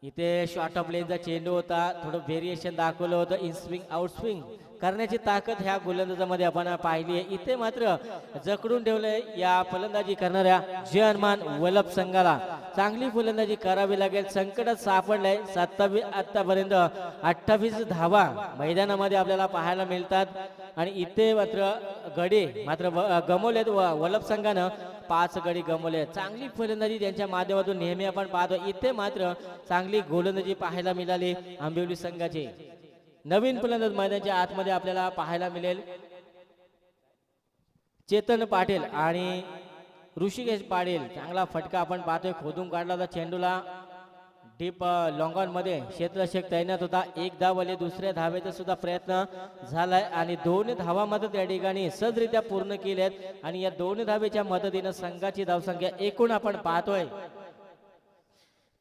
इथे शॉर्ट ऑफ लेनचा चेंडू होता. थोडं व्हेरिएशन दाखवलं होतं. इन स्विंग आउट स्विंग करण्याची ताकद ह्या गोलंदाजामध्ये आपण पाहिली आहे. इथे मात्र जकडून ठेवलंय या फलंदाजी करणाऱ्या जियारमान वल्लभ संघाला. चांगली फलंदाजी करावी लागेल. संकटात सापडलंय. 27 आतापर्यंत 28 धावा मैदानामध्ये आपल्याला पाहायला मिळतात आणि इथे मात्र गडी मात्र गमवलेत. वल्लभ संघानं 5 गडी गमवले. चांगली फलंदाजी त्यांच्या माध्यमातून नेहमी आपण पाहतो. इथे मात्र चांगली गोलंदाजी पाहायला मिळाली आंबिवली संघाची. नवीन फलंदाज मैदानाच्या आतमध्ये आपल्याला पाहायला मिळेल चेतन पाटील आणि ऋषिकेश पाटील. चांगला फटका आपण पाहतोय. खोदून काढला होता चेंडूला डीप लॉंगॉन मध्ये. क्षेत्ररक्षक तैनात होता. 1 धाव आली. दुसऱ्या धावेचा सुद्धा प्रयत्न झालाय आणि 2 धावा मात्र त्या ठिकाणी सहजरित्या पूर्ण केल्यात आणि या 2 धावेच्या मदतीनं संघाची धावसंख्या एकूण आपण पाहतोय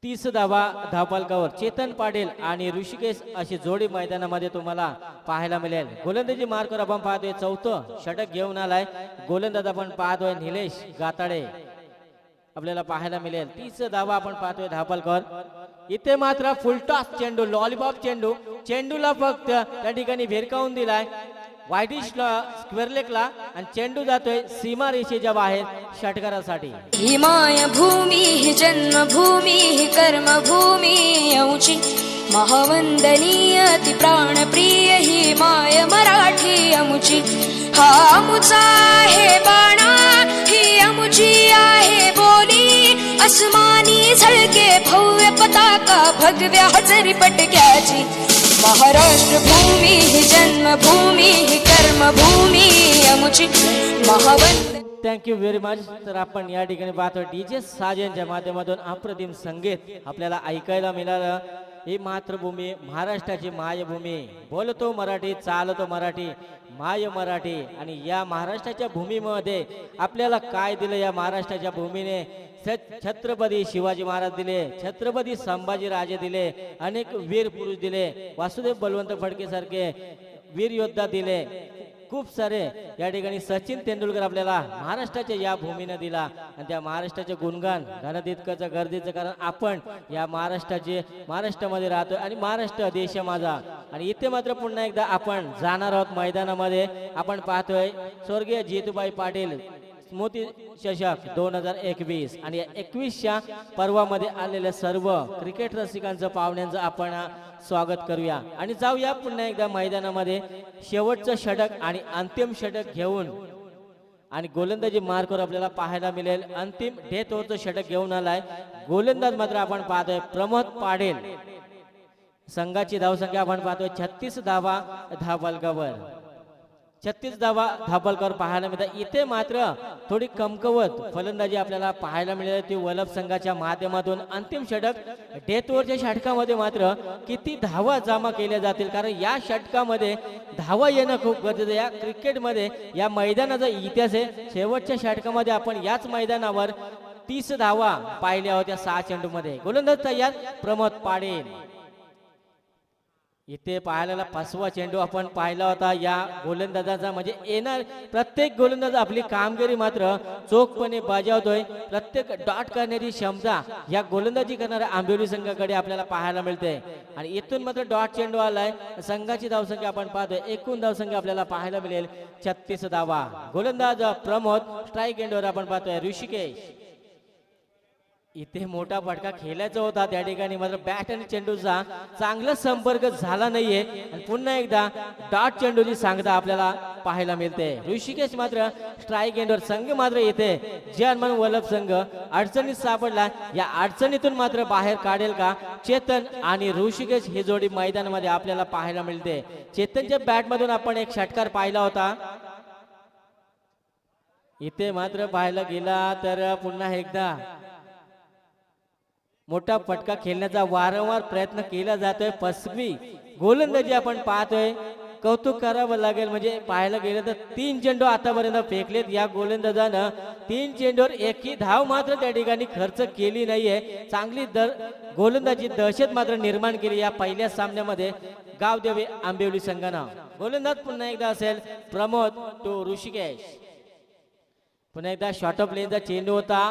30 धावा धावफलकावर. चेतन पाटील आणि ऋषिकेश अशी जोडी मैदानामध्ये तुम्हाला पाहायला मिळेल. गोलंदाजी मार्कवर आपण पाहतोय 4थं षटक घेऊन आलाय गोलंदाज आपण पाहतोय निलेश गाताडे आपल्याला पाहायला मिळेल. 30 धावा आपण पाहतोय धावफलकावर. इथे मात्र फुलटॉस चेंडू लॉलीपॉप चेंडू. चेंडूला फक्त त्या ठिकाणी भिरकावून दिलाय वाईटिश स्क्वेअर लेगला आणि चेंडू जातोय सीमा रेषेच्या बाहेर षटकारासाठी. ही माय भूमी ही जन्मभूमी ही कर्मभूमी अमुची महावंदनीय ती प्राणप्रिय ही माय मराठी अमुची. हा अमुचा आहे बाणा ही अमुची आहे बोली अस्मानी झळके भव्य पताका भगव्या हजरी पटक्याची. महाराष्ट्र भूमी ही जन्मभूमी ही कर्मभूमी अमुची महावंदनीय. Thank you very much. तर आपण या ठिकाणी पाहतो डीजे साजनच्या माध्यमातून अप्रतिम संगीत आपल्याला ऐकायला मिळालं. ही मातृभूमी महाराष्ट्राची मायभूमी, बोलतो मराठी चालतो मराठी माय मराठी. आणि या महाराष्ट्राच्या भूमीमध्ये आपल्याला काय दिलं या महाराष्ट्राच्या भूमीने? छत्रपती शिवाजी महाराज दिले, छत्रपती संभाजी राजे दिले, अनेक वीर पुरुष दिले, वासुदेव बलवंत फडके सारखे वीर योद्धा दिले, खूप सारे या ठिकाणी सचिन तेंडुलकर आपल्याला महाराष्ट्राच्या या भूमीने दिला. आणि त्या महाराष्ट्राचे गुणगान गाणं तितकंच गरजेचं, कारण आपण या महाराष्ट्रामध्ये राहतोय आणि महाराष्ट्र देश माझा. आणि इथे मात्र पुन्हा एकदा आपण जाणार आहोत मैदानामध्ये. आपण पाहतोय स्वर्गीय जितूबाई पाटील स्मृती चषक 2021 आणि या 21च्या पर्वामध्ये आलेल्या सर्व क्रिकेट रसिकांचं पाहुण्यांचं आपण स्वागत करूया आणि जाऊया पुन्हा एकदा मैदानामध्ये. शेवटचं षटक आणि अंतिम षटक घेऊन आणि गोलंदाजी मार्कवर आपल्याला पाहायला मिळेल. अंतिम डेथ ओव्हरचं षटक घेऊन आलाय गोलंदाज मात्र आपण पाहतोय प्रमोद पाटील. संघाची धावसंख्या आपण पाहतोय 36 धावा धावफलकावर, 36 धावा धावफलकावर पाहायला मिळतात. इथे मात्र थोडी कमकवत फलंदाजी आपल्याला पाहायला मिळेल ती वलभ संघाच्या माध्यमातून. अंतिम षटक डेथ ओव्हरच्या षटकामध्ये मात्र किती धावा जमा केल्या जातील, कारण या षटकामध्ये धावा येणं खूप गरजेचं आहे. या क्रिकेटमध्ये या मैदानाचा इतिहास आहे. शेवटच्या षटकामध्ये आपण याच मैदानावर 30 धावा पाहिल्या होत्या 6 चेंडूमध्ये. गोलंदाज तयार प्रमोद पाटील. इथे पाहायला 5वा चेंडू आपण पाहिला होता या गोलंदाजाचा. म्हणजे येणार प्रत्येक गोलंदाज आपली कामगिरी मात्र चोखपणे बजावतोय. प्रत्येक डॉट करण्याची क्षमता या गोलंदाजी करणाऱ्या आंबिवली संघाकडे आपल्याला पाहायला मिळते. आणि इथून मात्र डॉट चेंडू आलाय. संघाची धावसंख्या आपण पाहतोय, एकूण धावसंख्या आपल्याला पाहायला मिळेल 36 धावा. गोलंदाज प्रमोद. स्ट्राईक एंडवर आपण पाहतोय ऋषिकेश. इथे मोठा फटका खेळायचा होता, त्या ठिकाणी मात्र बॅट आणि चेंडूचा चांगला संपर्क झाला नाहीये. आणि पुन्हा एकदा डॉट चेंडूची सांगता आपल्याला पाहायला मिळते. ऋषिकेश मात्र स्ट्राईक एंडवर. संघ मात्र येथे जे हनुमान वल्लभ संघ अडचणीत सापडला, या अडचणीतून मात्र बाहेर काढेल का चेतन आणि ऋषिकेश ही जोडी मैदानामध्ये आपल्याला पाहायला मिळते. चेतनच्या बॅट मधून आपण एक षटकार पाहिला होता. इथे मात्र पाहायला गेला तर पुन्हा एकदा मोठा फटका खेळण्याचा वारंवार प्रयत्न केला जातोय. 5वी गोलंदाजी आपण पाहतोय. कौतुक करावं लागेल, म्हणजे पाहायला गेलं तर 3 चेंडू आतापर्यंत फेकलेत या गोलंदाजानं. 3 चेंडूवर एकही धाव मात्र त्या ठिकाणी खर्च केली नाहीये. चांगली गोलंदाजी दहशत मात्र निर्माण केली या पहिल्या सामन्यामध्ये गावदेवी आंबिवली संघानं. गोलंदाज पुन्हा एकदा असेल प्रमोद टू ऋषिकेश. पुन्हा एकदा शॉर्ट ऑफ लेनचा चेंडू होता.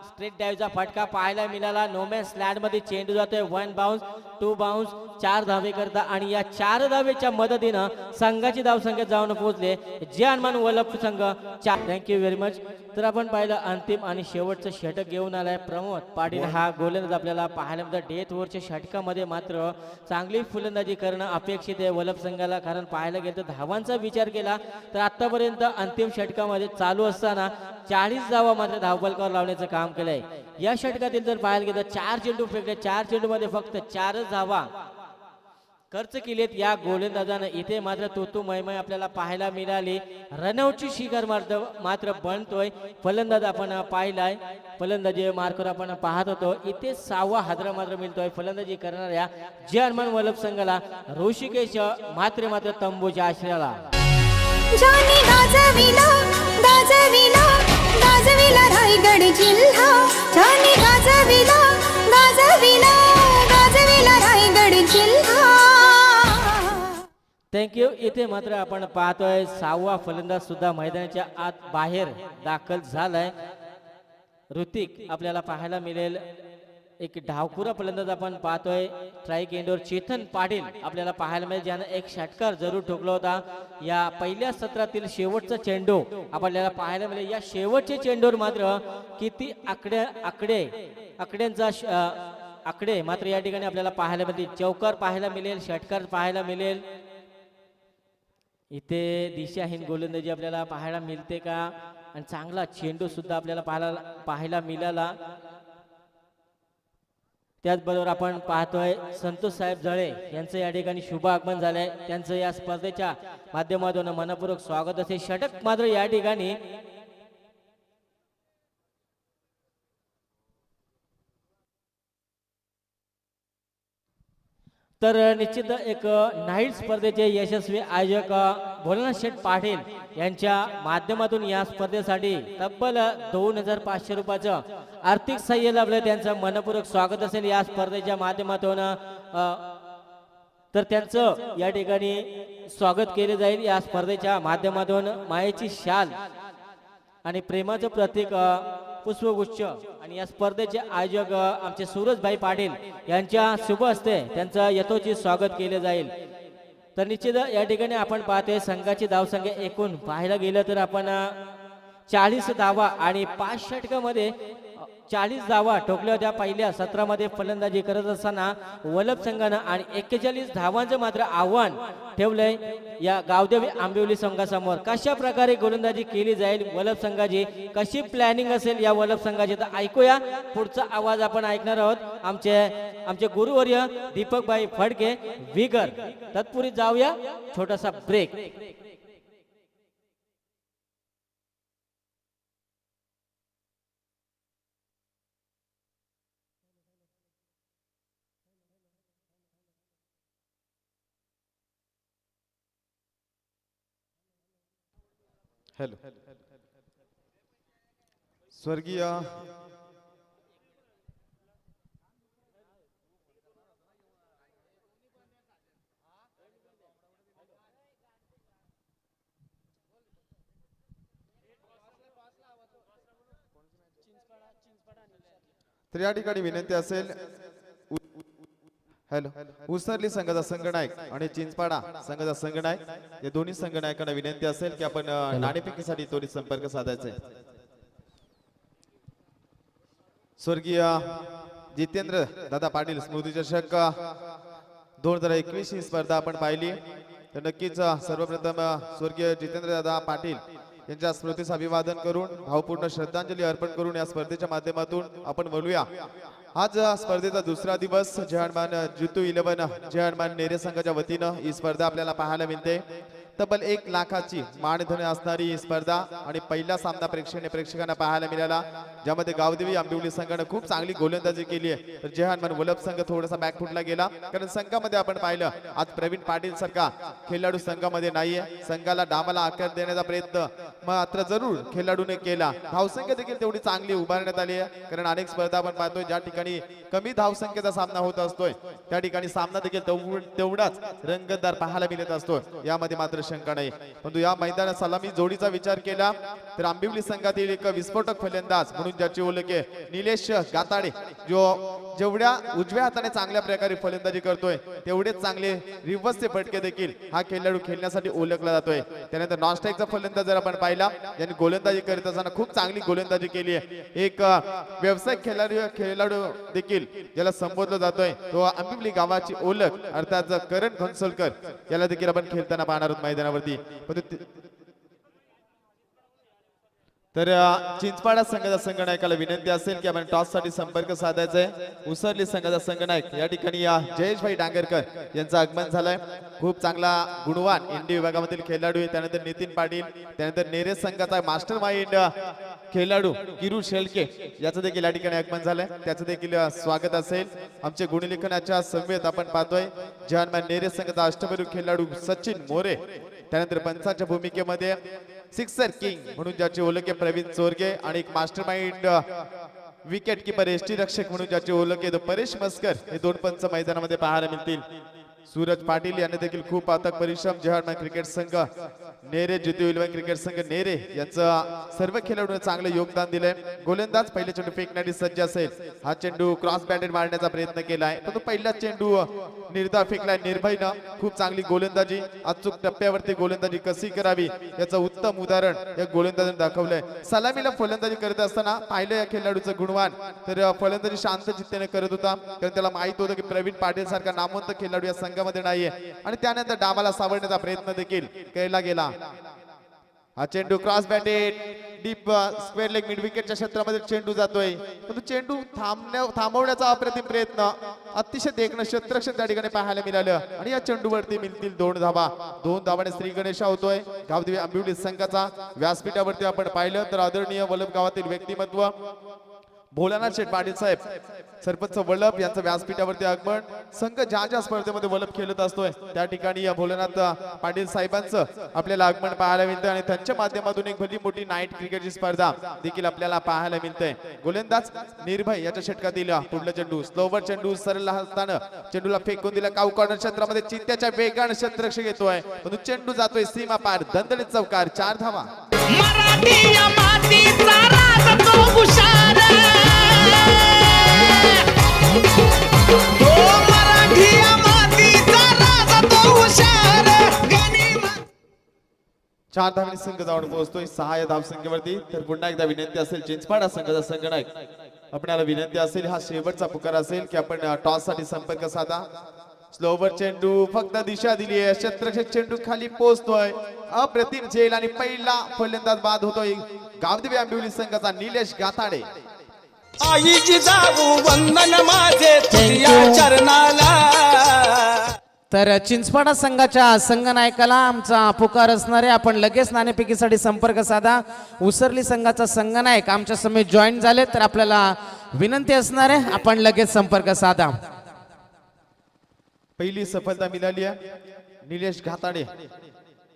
स्ट्रेट डायव्हचा फटका पाहायला मिळाला. नोमॅन स्लॅड मध्ये चेंडू जातोय. 1 बाउन्स 2 बाउन्स 4 धावे करता. आणि या 4 धावेच्या मदतीनं संघाची धावसंख्या जाऊन पोहोचले जे हनुमान वल्लभ संघ 4. Thank you very much. तर आपण पाहिलं अंतिम आणि शेवटचं षटक घेऊन आलाय प्रमोद पाटील हा गोलंदाज आपल्याला पाहायला मिळतं. डेथ ओव्हरच्या षटकामध्ये मात्र चांगली फलंदाजी करणं अपेक्षित आहे वल्लभ संघाला, कारण पाहायला गेलं तर धावांचा विचार केला तर आतापर्यंत अंतिम षटकामध्ये चालू असताना 40 धावा मात्र धावफलकावर लावण्याचं काम केलंय. या षटकातील जर पाहायला गेलं 4 चेंडू फेकले, 4 चेंडू मध्ये फक्त 4च धावा खर्च केलेत या गोलंदाजानं. इथे मात्र तोतू मैमय आपल्याला पाहायला मिळाली. रनआउटची शिखर मात्र बनतोय. फलंदाज आपण पाहिलाय, फलंदाजी मार्कवर आपण पाहत होतो. इथे 6वा हादरा मात्र मिळतोय फलंदाजी करणाऱ्या जे हनुमान वल्लभ संघाला. ऋषिकेश मात्र तंबूच्या आश्रयाला. ज्याने गाजविला गाजविला गाजविला रायगड जिल्हा. ज्याने गाजविला गाजविला गाजविला रायगड जिल्हा. थँक्यू. इथे मात्र आपण पाहतोय 6वा फलंदाज सुद्धा मैदानाच्या आत बाहेर दाखल झालाय. ऋतिक आपल्याला पाहायला मिळेल. एक डावखुरा फलंदाज आपण पाहतोय. स्ट्राईक एंडवर चेतन पाटील आपल्याला पाहायला मिळेल, ज्यानं एक षटकार जरूर ठोकला होता. या पहिल्या सत्रातील शेवटचा चेंडू आपल्याला पाहायला मिळेल. या शेवटच्या चेंडूवर मात्र किती आकडे मात्र या ठिकाणी आपल्याला पाहायला मिळतील. चौकार पाहायला मिळेल, षटकार पाहायला मिळेल. इथे दिशाहीन गोलंदाजी आपल्याला पाहायला मिळते का, आणि चांगला चेंडू सुद्धा आपल्याला पाहायला मिळाला. त्याचबरोबर आपण पाहतोय संतोष साहेब जळे यांचं या ठिकाणी शुभ आगमन झालंय. त्यांचं या स्पर्धेच्या माध्यमातून मनपूर्वक स्वागत असेल. षटक मात्र या ठिकाणी तर निश्चित एक नाईट स्पर्धेचे यशस्वी आयोजक भोलेनाथ शेठ पाटील यांच्या माध्यमातून या स्पर्धेसाठी तब्बल 2500 रुपयाचं आर्थिक सहाय्य लाभलं. त्यांचं मनपूर्वक स्वागत असेल या स्पर्धेच्या माध्यमातून. तर त्यांचं या ठिकाणी स्वागत केले जाईल या स्पर्धेच्या माध्यमातून. मायेची शाल आणि प्रेमाचं प्रतीक पुष्पगुच्छ आणि या स्पर्धेचे आयोजक आमचे सूरजभाई पाटील यांच्या शुभ हस्ते त्यांचं यथोचित स्वागत केले जाईल. तर निश्चित या ठिकाणी आपण पाहतोय संघाची धावसंख्या एकूण पाहायला गेलं तर आपण 40 धावा आणि 5 षटकामध्ये 40 धावा ठोकल्या होत्या पहिल्या सत्रामध्ये फलंदाजी करत असताना वलभ संघानं आणि 41 धावांचं मात्र आव्हान ठेवलंय या गावदेवी आंबिवली संघासमोर. कशा प्रकारे गोलंदाजी केली जाईल वलभ संघाची, कशी प्लॅनिंग असेल या वलभ संघाची, तर ऐकूया. पुढचा आवाज आपण ऐकणार आहोत आमचे गुरुवर्य दीपकभाई फडके विगर. तत्पूर्वी जाऊया छोटासा ब्रेक. हॅलो. स्वर्गीय तर या ठिकाणी विनंती असेल, हॅलो, उसरली संघाचा संघनायक आणि चिंचपाडा संघाचा संघनायक या दोन्ही संघनायकांना विनंती असेल की आपण नाणेफेकीसाठी त्वरित संपर्क साधायचा आहे. स्वर्गीय जितेंद्र दादा पाटील स्मृती चषक 2021 ही स्पर्धा आपण पाहिली. तर नक्कीच सर्वप्रथम स्वर्गीय जितेंद्र दादा पाटील यांच्या स्मृतीस अभिवादन करून भावपूर्ण श्रद्धांजली अर्पण करून या स्पर्धेच्या माध्यमातून आपण बोलूया. आज स्पर्धेचा दुसरा दिवस जहानमान जितू 11 जहानमान नेरे संघाच्या वतीनं ही स्पर्धा आपल्याला पाहायला मिळते. तब्बल 1 लाखाची मानधन असणारी ही स्पर्धा आणि पहिला सामना प्रेक्षकांना पाहायला मिळाला, ज्यामध्ये गावदेवी आंबिवली संघाने खूप चांगली गोलंदाजी केली आहे. तर जेहानमान वलभ संघ थोडासा बॅकफुटला गेला, कारण संघामध्ये आपण पाहिलं आज प्रवीण पाटील सारखा खेळाडू संघामध्ये नाहीये. संघाला डामाला आकार देण्याचा प्रयत्न मात्र जरूर खेळाडूने केला. धावसंख्या देखील तेवढी चांगली उभारण्यात आली आहे, कारण अनेक स्पर्धा आपण पाहतोय ज्या ठिकाणी कमी धावसंख्येचा सामना होत असतोय त्या ठिकाणी सामना देखील तेवढाच रंगतदार पाहायला मिळत असतो. यामध्ये मात्र शंका नाही. परंतु या मैदानात सलामी जोडीचा विचार केला तर आंबिवली संघातील एक विस्फोटक फलंदाज म्हणून ज्याची ओळख आहे निलेश गाताडे, जो जेवढ्या उजव्या हाताने चांगल्या प्रकारे फलंदाजी करतोय तेवढेच चांगले रिव्हर्सचे फटके देखील हा खेळाडू खेळण्यासाठी ओळखला जातोय. त्यानंतर नॉन स्ट्राईकचा फलंदाज जर आपण पाहिला, ज्यांनी गोलंदाजी करत असताना खूप चांगली गोलंदाजी केली आहे. एक व्यावसायिक खेळाडू देखील ज्याला संबोधलं जातोय तो आंबिवली गावाची ओळख अर्थात करण खनसोलकर याला देखील आपण खेळताना पाहणार आहोत मैदानावरती. तर चिंचपाडा संघाचा संघनायकाला विनंती असेल की आपण टॉस साठी संपर्क साधायचा आहे. उसरली संघाचा संघनायक या ठिकाणी जयेशभाई डांगरकर यांचं आगमन झालंय. खूप चांगला गुणवान इंडी विभागामधील खेळाडू आहे. त्यानंतर नितीन पाटील, त्यानंतर नेरे संघाचा मास्टर माइंड खेळाडू किरू शेळके याचं देखील या ठिकाणी आगमन झालंय. त्याचं देखील स्वागत असेल. आमचे गुणलेखनाच्या समवेत आपण पाहतोय जहानमान नेरे संघाचा अष्टपैलू खेळाडू सचिन मोरे, त्यानंतर पंचांच्या भूमिकेमध्ये सिक्सर किंग म्हणून ज्याची ओळख आहे प्रवीण चोरगे, आणि एक master mind wicket keeper ST रक्षक म्हणून ज्याची ओळख आहे परेश मस्कर, हे 2 पंच मैदानामध्ये पाहायला मिळतील. सूरज पाटील यांनी देखील खूप अथक परिश्रम जहानमान क्रिकेट संघ नेरे जितू 11 क्रिकेट संघ नेरे यांचं सर्व खेळाडूंनी चांगलं योगदान दिलंय. गोलंदाज पहिल्या चेंडू फेकण्यासाठी सज्ज असेल. हा चेंडू क्रॉस बॅटेड मारण्याचा प्रयत्न केलाय, पण तो पहिला चेंडू निर्धार फेकलाय निर्भयनं. खूप चांगली गोलंदाजी, अचूक टप्प्यावरती गोलंदाजी कशी करावी याचं उत्तम उदाहरण या गोलंदाजाने दाखवलंय. सलामीला फलंदाजी करत असताना पाहिलं या खेळाडूचं गुणवान, तर फलंदाजी शांत चित्तेने करत होता, कारण त्याला माहित होतं की प्रवीण पाटील सारखा नामवंत खेळाडू या संघामध्ये नाहीये, आणि त्यानंतर डावाला सावरण्याचा प्रयत्न देखील केला गेला. हा चेंडू cross batted deep square leg mid विकेटच्या क्षेत्रामध्ये चेंडू जातोय, पण चेंडू थांबवण्याचा अप्रतिम प्रयत्न, अतिशय देखणं क्षेत्ररक्षण त्या ठिकाणी पाहायला मिळालं, आणि या चेंडूवरती मिळतील 2 धावा. 2 धावाने श्री गणेश होतोय गावदेवी आंबिवली संघाचा. व्यासपीठावरती आपण पाहिलं तर आदरणीय वलभ गावातील व्यक्तिमत्व भोलानाथ शेठ पाटील साहेब सरपंच वल्लभ यांचं व्यासपीठावरती आगमन. संघ ज्या स्पर्धेमध्ये वल्लभ खेळत असतोय त्या ठिकाणी या भोलानाथ पाटील साहेबांचं आपल्याला आगमन पाहायला मिळतं आणि त्यांच्या माध्यमातून एक भली मोठी नाईट क्रिकेटची स्पर्धा देखील आपल्याला पाहायला मिळते. गोलंदाज निर्भय याच्या षटकातील पुढला चेंडू स्लोवर चेंडू सरळ हाताने चेंडूला फेकून दिला. काऊ कॉर्नर क्षेत्रामध्ये चित्त्याच्या वेगाने क्षेत्ररक्षक येतोय परंतु चेंडू जातोय सीमा पार. दणदणीत चौकार 4 धावा. मराठी या मातीचा राज तो हुशार तो मराठी मातीचा राजा तो हुशार. 4 धावांनी संघ जाऊन पोहोचतोय 6 या धावसंख्येवरती. तर पुन्हा एकदा विनंती असेल चिंचपाडा संघाचा संघनायक आपल्याला विनंती असेल हा शेवटचा पुकार असेल की आपण टॉस साठी संपर्क साधा. स्लोवर चेंडू फक्त दिशा दिली आहे. क्षेत्ररक्षक चेंडू खाली पोहोचतोय. अप्रतिम झेल आणि पहिला फलंदाज बाद होतोय गावदेवी आंबिवली संघाचा निलेश गाताडे. आईची जाऊ वंदन माझे तुझ्या चरणाला. तर चिंचपाडा संघाच्या संघनायकाला आमचा पुकार असणारे आपण लगेच नाणेफेकीसाठी संपर्क साधा. उसरली संघाचा संघनायक आमच्या समेत जॉईन झाले तर आपल्याला विनंती असणार आहे आपण लगेच संपर्क साधा. पहिली सफलता मिळाली आहे. निलेश घाताडे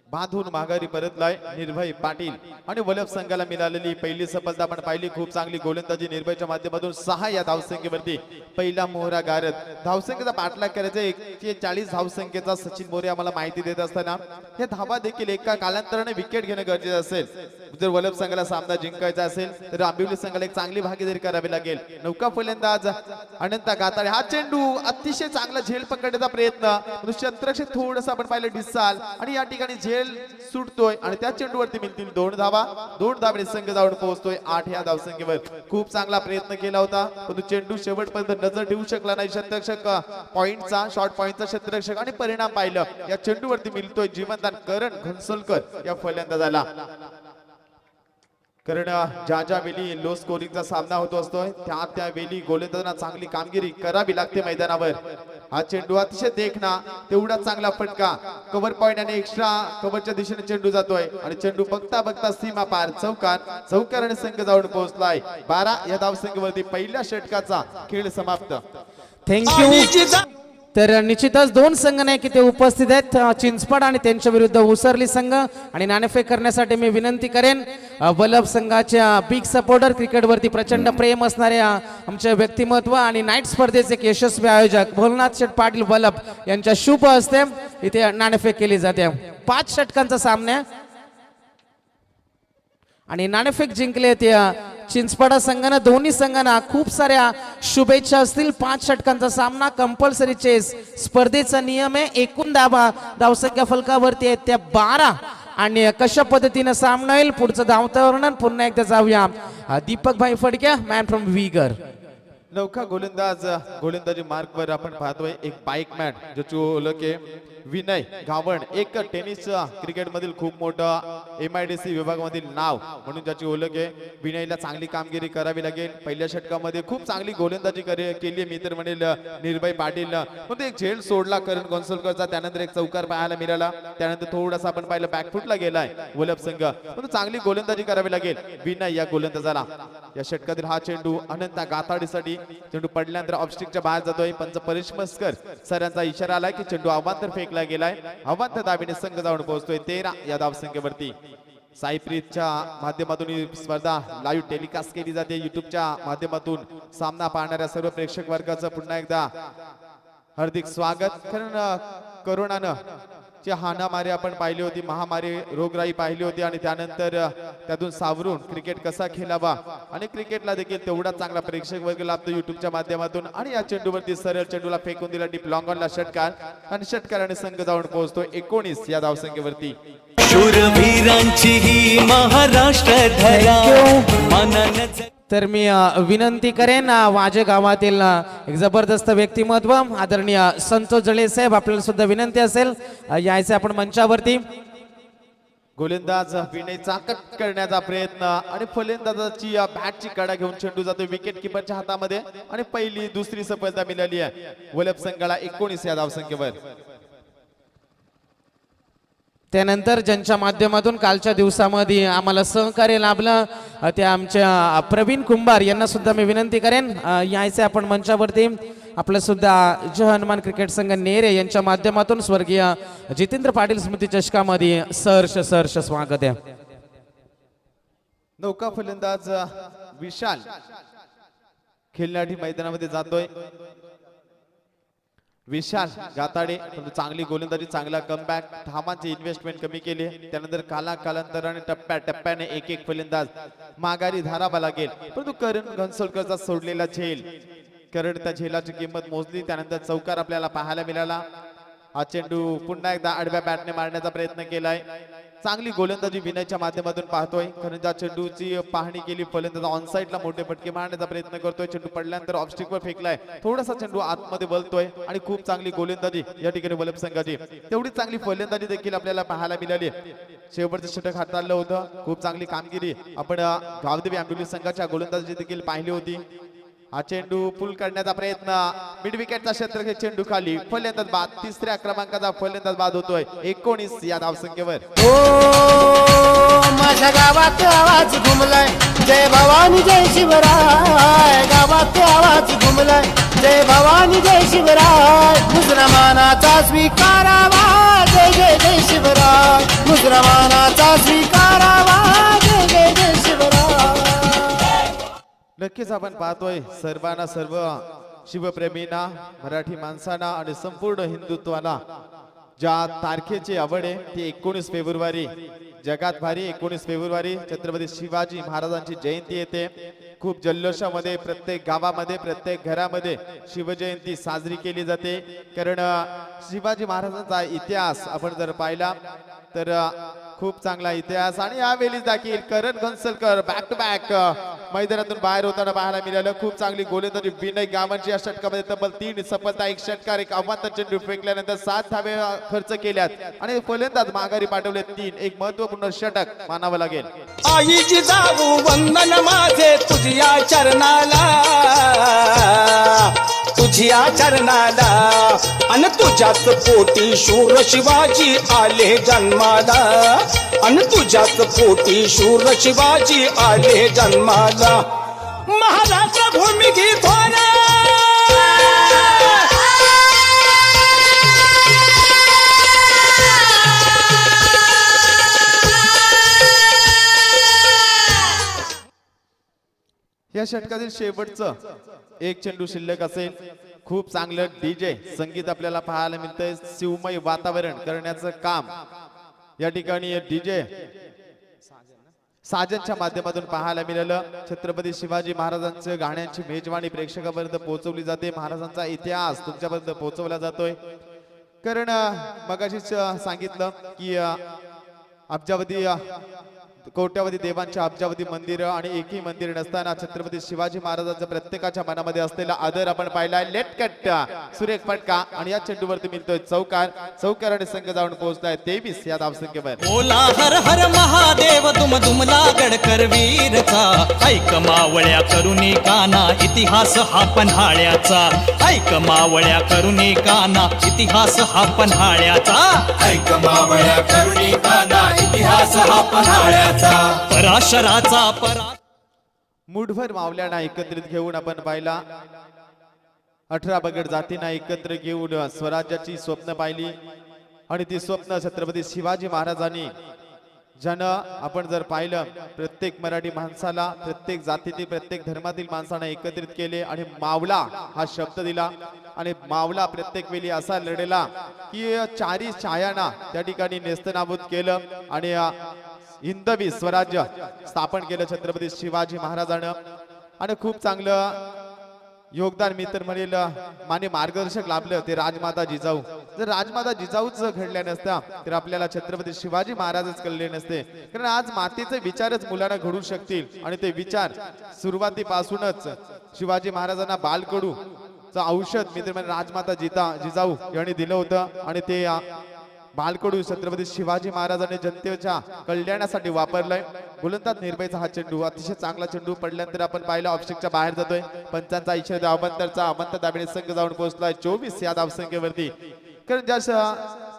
बांधून माघारी परतलाय. निर्भय पाटील आणि वल्लभ संघाला मिळालेली पहिली सफलता आपण पाहिली. खूप चांगली गोलंदाजी निर्भयच्या माध्यमातून 6 या धावसंख्येवरती पहिला मोहरा गारत. धावसंख्येचा पाठलाग करायचा 140 धावसंख्येचा सचिन मोरे आम्हाला माहिती देत असताना या धावा देखील एका कालांतराने विकेट घेणं गरजेचं असेल. जर वल्लभ संघाला सामना जिंकायचा असेल तर आंबिवली संघाला एक चांगली भागीदारी करावी लागेल. नौका फलंदाज अनंता गाताडे हा चेंडू अतिशय चांगला झेल पकडण्याचा प्रयत्न. क्षेत्ररक्षक थोडंसं आपण पाहिलं डिसाल आणि या ठिकाणी झेल सुटतोय आणि त्या चेंडूवरती मिळतील 2 धावा. 2 धावांनी संघ जाऊन पोहोचतोय 8 या धावसंख्येवर. खूप चांगला प्रयत्न केला होता परंतु चेंडू शेवटपर्यंत नजर ठेवू शकला नाही क्षेत्ररक्षक. पॉइंटचा शॉर्ट पॉइंटचा क्षेत्ररक्षक आणि परिणाम पाहिलं या चेंडूवरती मिळतोय जीवनदान करण घनसोलकर या फलंदाजाला. कारण ज्या वेळी लो स्कोरिंगचा सामना होतो असतोय त्या वेळी गोलंदाजांना चांगली कामगिरी करावी लागते मैदानावर. हा चेंडू अतिशय देखना तेवढा चांगला फटका कव्हर पॉइंट आणि एक्स्ट्रा कव्हरच्या दिशेने चेंडू जातोय आणि चेंडू बघता बघता सीमा पार. चौकार आणि संघ जाऊन पोहोचलाय. 12 या धावसंख्येवरती पहिल्या षटकाचा खेळ समाप्त. थँक्यू. तर निश्चितच 2 संघनायक इथे उपस्थित आहेत चिंचपाड आणि त्यांच्या विरुद्ध उसरली संघ. आणि नाणेफेक करण्यासाठी मी विनंती करेन वल्लभ संघाच्या बिग सपोर्टर क्रिकेटवरती प्रचंड प्रेम असणाऱ्या आमचे व्यक्तिमत्व आणि नाईट स्पर्धेचे एक यशस्वी आयोजक भोलानाथ शेठ पाटील वल्लभ यांच्या शुभ हस्ते इथे नाणेफेक केली जाते. 5 षटकांचा सामना आणि नाणेफेक जिंकले ते चिंचपाडा संघानं. दोन्ही संघांना खूप साऱ्या शुभेच्छा असतील. 5 षटकांचा सामना कंपल्सरी चेस स्पर्धेचा नियम आहे. एकूण धावसंख्या फलकावरती आहेत त्या 12 आणि कशा पद्धतीने सामना होईल पुढचं धावतं वर्णन पुन्हा एकदा जाऊया. दीपक भाई फडक्या मॅन फ्रॉम विगर. नौका गोलंदाजी मार्क वर आपण पाहतोय एक बाईकमॅन ज्याची ओळख आहे विनय गावण. एक टेनिस क्रिकेट मधील खूप मोठं MIDC विभागामधील नाव म्हणून ज्याची ओळख आहे. विनयला चांगली कामगिरी करावी लागेल. पहिल्या षटकामध्ये खूप चांगली गोलंदाजी केली मी तर म्हणेल निर्भय पाटील. पण एक झेल सोडला करण घनसोलकरचा. त्यानंतर एक चौकार पाहायला मिळाला. त्यानंतर थोडासा आपण पाहिलं बॅकफुटला गेलाय वल्लभ संघ. पण चांगली गोलंदाजी करावी लागेल विनय या गोलंदाजाला. या षटकातील हा चेंडू अनंता गाताडीसाठी चेंडू पडल्यानंतर ऑफस्टिकच्या बाहेर जातोय. पंच परेश मस्कर सरांचा इशारा आलाय की चेंडू अवांतर फेकला गेलाय. अवांतर दाबीने संघ जाऊन पोहोचतोय 13 या धावसंख्येवरती. साईप्रीतच्या माध्यमातून ही स्पर्धा लाईव्ह टेलिकास्ट केली जाते. युट्यूबच्या माध्यमातून सामना पाहणाऱ्या सर्व प्रेक्षक वर्गाचं पुन्हा एकदा हार्दिक स्वागत. कारण कोरोनानं ची हाणामारी आपण पाहिली होती. महामारी रोगराई पाहिली होती आणि त्यानंतर त्यातून सावरून क्रिकेट कसा खेळावा आणि क्रिकेटला देखील तेवढा चांगला प्रेक्षक वर्ग लाभतो युट्यूबच्या माध्यमातून. आणि या चेंडूवरती सरळ चेंडूला फेकून दिला डीप लॉंग ऑनला षटकार आणि षटकाराने संघ जाऊन पोहोचतो 19 या धावसंख्येवरती. शूरवीरांची ही महाराष्ट्र धरा. तर मी विनंती करेन माझ्या गावातील एक जबरदस्त व्यक्तिमत्व आदरणीय संतोष जळे साहेब आपल्याला सुद्धा विनंती असेल यायचे आपण मंचावरती. गोलंदाज विनयचा कट करण्याचा प्रयत्न आणि फलंदाजाची बॅटची कडा घेऊन चेंडू जातो विकेट किपरच्या हातामध्ये आणि पहिली दुसरी सफलता मिळाली आहे वल्लभ संघाला 19 या धावसंख्येवर. त्यानंतर ज्यांच्या माध्यमातून कालच्या दिवसामध्ये आम्हाला सहकार्य लाभलं ते आमच्या प्रवीण कुंभार यांना सुद्धा मी विनंती करेन यायचे आपण मंचावरती. आपलं सुद्धा जय हनुमान क्रिकेट संघ नेरे यांच्या माध्यमातून स्वर्गीय जितेंद्र पाटील स्मृती चषकामध्ये सहर्ष स्वागत आहे. नौका फलंदाज विशाल खेळण्यासाठी मैदानामध्ये जातोय. विशाल गाताडे चांगली गोलंदाजी, चांगला कमबॅक, धावांची इन्व्हेस्टमेंट कमी केली. त्यानंतर कालांतराने टप्प्याटप्प्याने एक फलंदाज माघारी धारावा लागेल. परंतु करण घनसोलकरचा सोडलेला झेल, करण त्या झेलाची किंमत मोजली. त्यानंतर चौकार आपल्याला पाहायला मिळाला. हा चेंडू पुन्हा एकदा आडव्या बॅटने मारण्याचा प्रयत्न केलाय. चांगली गोलंदाजी विनयच्या माध्यमातून पाहतोय. कारण ज्या चेंडूची पाहणी केली फलंदाज ऑन साइडला मोठे फटके मारण्याचा प्रयत्न करतोय. चेंडू पडल्यानंतर ऑफस्टिकवर फेकलाय. थोडासा चेंडू आतमध्ये वळतोय आणि खूप चांगली गोलंदाजी या ठिकाणी वलभ संघाची. तेवढी चांगली फलंदाजी देखील आपल्याला पाहायला मिळाली. शेवटचं षटक हाताळलं होतं. खूप चांगली कामगिरी आपण गावदेवी आंबोली संघाच्या गोलंदाजी देखील पाहिली होती. हा चेंडू पुल करण्याचा प्रयत्न, मिड विकेटचा क्षेत्र चेंडू खाली, फलंदाज बाद. तिसऱ्या क्रमांकाचा फलंदाज बाद होतोय 19 या धावसंख्येवर. माझ्या गावात आवाज घुमलाय, जय भवानी जय शिवराय. गावात आवाज घुमलाय, जय भवानी जय शिवराय. मुसलमानाचा स्वीकारावा, जय जय जय शिवराय. मुसलमानाचा स्वीकारावा, जय जय जय शिवराय. नक्कीच आपण पाहतोय सर्वांना, सर्व शिवप्रेमींना, मराठी माणसांना आणि संपूर्ण हिंदुत्वाला ज्या तारखेची आवड आहे ती 19 फेब्रुवारी जगात भारी. 19 फेब्रुवारी छत्रपती शिवाजी महाराजांची जयंती येते. खूप जल्लोषामध्ये प्रत्येक गावामध्ये, प्रत्येक घरामध्ये शिवजयंती साजरी केली जाते. कारण शिवाजी महाराजांचा इतिहास आपण जर पाहिला तर खूप चांगला इतिहास. आणि यावेळी देखील करण घनसलकर बॅक टू बॅक मैदानातून बाहेर होताना पाहायला मिळालं. खूप चांगली गोलंदाजी विनय गावांची या षटकामध्ये तब्बल 3 सफलता, 1 षटकार, 1 आव्हान चेंडू फेकल्यानंतर 7 धावे खर्च केल्यात आणि फलंदाज माघारी पाठवले 3. एक महत्वपूर्ण षटक मानावं लागेल. आईची जाऊ वंदन माझे तुझ्या चरणाला, तुझ्या चरणाला. अन तुझ्याच पोटी शूर शिवाजी आले जन्माला, अन तुझ्याच पोटी शूर शिवाजी आले जन्माला. महाराष्ट्र भूमी गीत या षटकातील शेवटचं एक चेंडू शिल्लक असेल. खूप चांगलं डीजे संगीत आपल्याला पाहायला मिळतंय. शिवमय वातावरण करण्याचं काम या ठिकाणी डीजे साजनच्या माध्यमातून पाहायला मिळालं. छत्रपती शिवाजी महाराजांच्या गाण्यांची मेजवानी प्रेक्षकापर्यंत पोहोचवली जाते. महाराजांचा इतिहास तुमच्यापर्यंत पोहोचवला जातोय. कारण मगाशीच सांगितलं की अब्जावधी कोट्यावधी देवांच्या अब्जावधी मंदिर आणि एकही मंदिर नसताना छत्रपती शिवाजी महाराजांच्या प्रत्येकाच्या मनामध्ये असलेला आदर आपण पाहिलाय. लेट कट, सुरेख फटका आणि या चेंडूवरती मिळतोय चौकार. चौकाराने संघ जाऊन पोहोचलाय 23 या धावसंख्येवर. बोला हर हर महादेव तुम दुमला गडकर वीरचा. ऐक मावळ्या करुणी काना इतिहास हा पन्हाळ्याचा. ऐक मावळ्या करुणी काना इतिहास हा पन्हाळ्याचा. ऐक मावळ्या करुणी काना इतिहास हा पन्हाळ्याचा. पराशराचा मुठभर मावल्यांना एकत्रित घेऊन आपण पाहिला. 18 बगड जातींना एकत्र घेऊन स्वराज्याची स्वप्न पाहिली आणि ती स्वप्न छत्रपती शिवाजी महाराजांनी ज्यानं आपण जर पाहिलं प्रत्येक मराठी माणसाला, प्रत्येक जातीतील, प्रत्येक धर्मातील माणसांना एकत्रित केले आणि मावला हा शब्द दिला. आणि मावला प्रत्येक वेळी असा लढेला की 4 छायांना त्या ठिकाणी नेस्तनाबूत केलं आणि हिंदवी स्वराज्य स्थापन केलं छत्रपती शिवाजी महाराजांना. आणि खूप चांगलं योगदान मी तर म्हणेल माने मार्गदर्शक लाभलं ते राजमाता जिजाऊ. जर राजमाता जिजाऊच घडल्या नसत्या तर आपल्याला छत्रपती शिवाजी महाराजच कळले नसते. कारण आज मातेचे विचारच मुलांना घडू शकतील आणि ते विचार सुरुवातीपासूनच शिवाजी महाराजांना बालकडू औषध मी तर म्हणेल राजमाता जिजाऊ यांनी दिलं होतं. आणि ते बालकडू छत्रपती शिवाजी महाराजांनी जनतेच्या कल्याणासाठी वापरलाय. गोलंदाज निर्भयचा हा चेंडू अतिशय चांगला चेंडू पडल्यानंतर आपण पाहिलं ऑफस्टिकच्या बाहेर जातोय. पंचांचा इशारा अवंतरचा अवंत दाबेने संघ जाऊन पोहोचलाय 24 या धावसंख्येवरती. कारण ज्या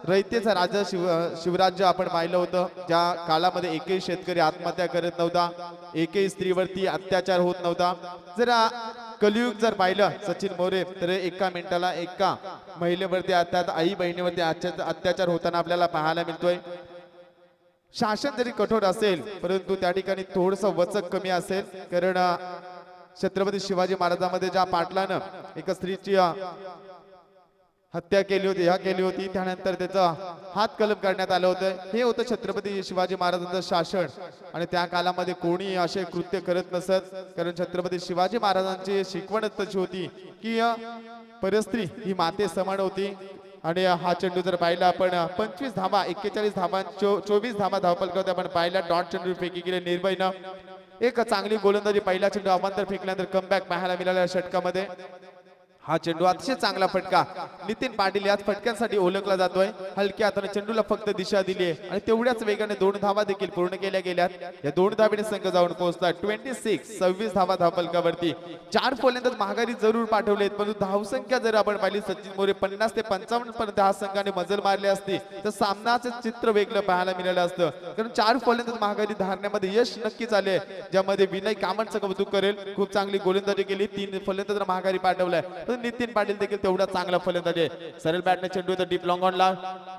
रयतेचा राजा शिवराज्य आपण पाहिलं होतं, ज्या काळामध्ये एकही शेतकरी आत्महत्या करत नव्हता, एकही स्त्रीवरती अत्याचार होत नव्हता. जरा कलियुग जर पाहिलं सचिन मोरे तर एका मिनिटाला एका महिलेवरती आई बहिणीवरती अत्याचार होताना आपल्याला पाहायला मिळतोय. शासन जरी कठोर असेल परंतु त्या ठिकाणी थोडस वचक कमी असेल, कारण छत्रपती शिवाजी महाराजांमध्ये ज्या पाटलानं एका स्त्रीची हत्या केली होती त्यानंतर त्याचा हात कलम करण्यात आलं होतं. हे होतं छत्रपती शिवाजी महाराजांचं शासन आणि त्या काळामध्ये कोणी असे कृत्य करत नसत, कारण छत्रपती शिवाजी महाराजांची शिकवणच तशी होती की परस्त्री ही माते समान होती. आणि हा चेंडू जर पाहिला आपण 25 धावा 41 धावा 24 धावा धावपलकावरती आपण पाहिला. डॉट चेंडू फेकी केले निर्भयनं. एक चांगली गोलंदाजी, पहिला चेंडू अवांतर फेकल्यानंतर कमबॅक पाहायला मिळाला षटकामध्ये. हा चेंडू अतिशय चांगला फटका, नितीन पाटील याच फटक्यांसाठी ओळखला जातोय. हलक्या हाताने चेंडूला फक्त दिशा दिली आहे आणि तेवढ्याच वेगाने 2 धावा देखील पूर्ण केल्या गेल्यात. या 2 धावेने संघ जाऊन पोहोचला 26 धावा धावपलकावरती. 4 फलंदाज माघारी जरूर पाठवलेत, परंतु धावसंख्या जर आपण पाहिली सचिन मोरे 50 ते 55 पर्यंत हा संघाने मजल मारली असती तर सामनाचं चित्र वेगळं पाहायला मिळालं असतं. कारण 4 फलंदाज माघारी धारण्यामध्ये यश नक्कीच आले, ज्यामध्ये विनय कामतचं कौतुक करेल. खूप चांगली गोलंदाजी केली, 3 फलंदाज माघारी पाठवलाय. नितीन पाटील देखील तेवढा चांगला फलंदाज आहे. सरळ बॅटने चेंडू डीप लॉंग ऑनला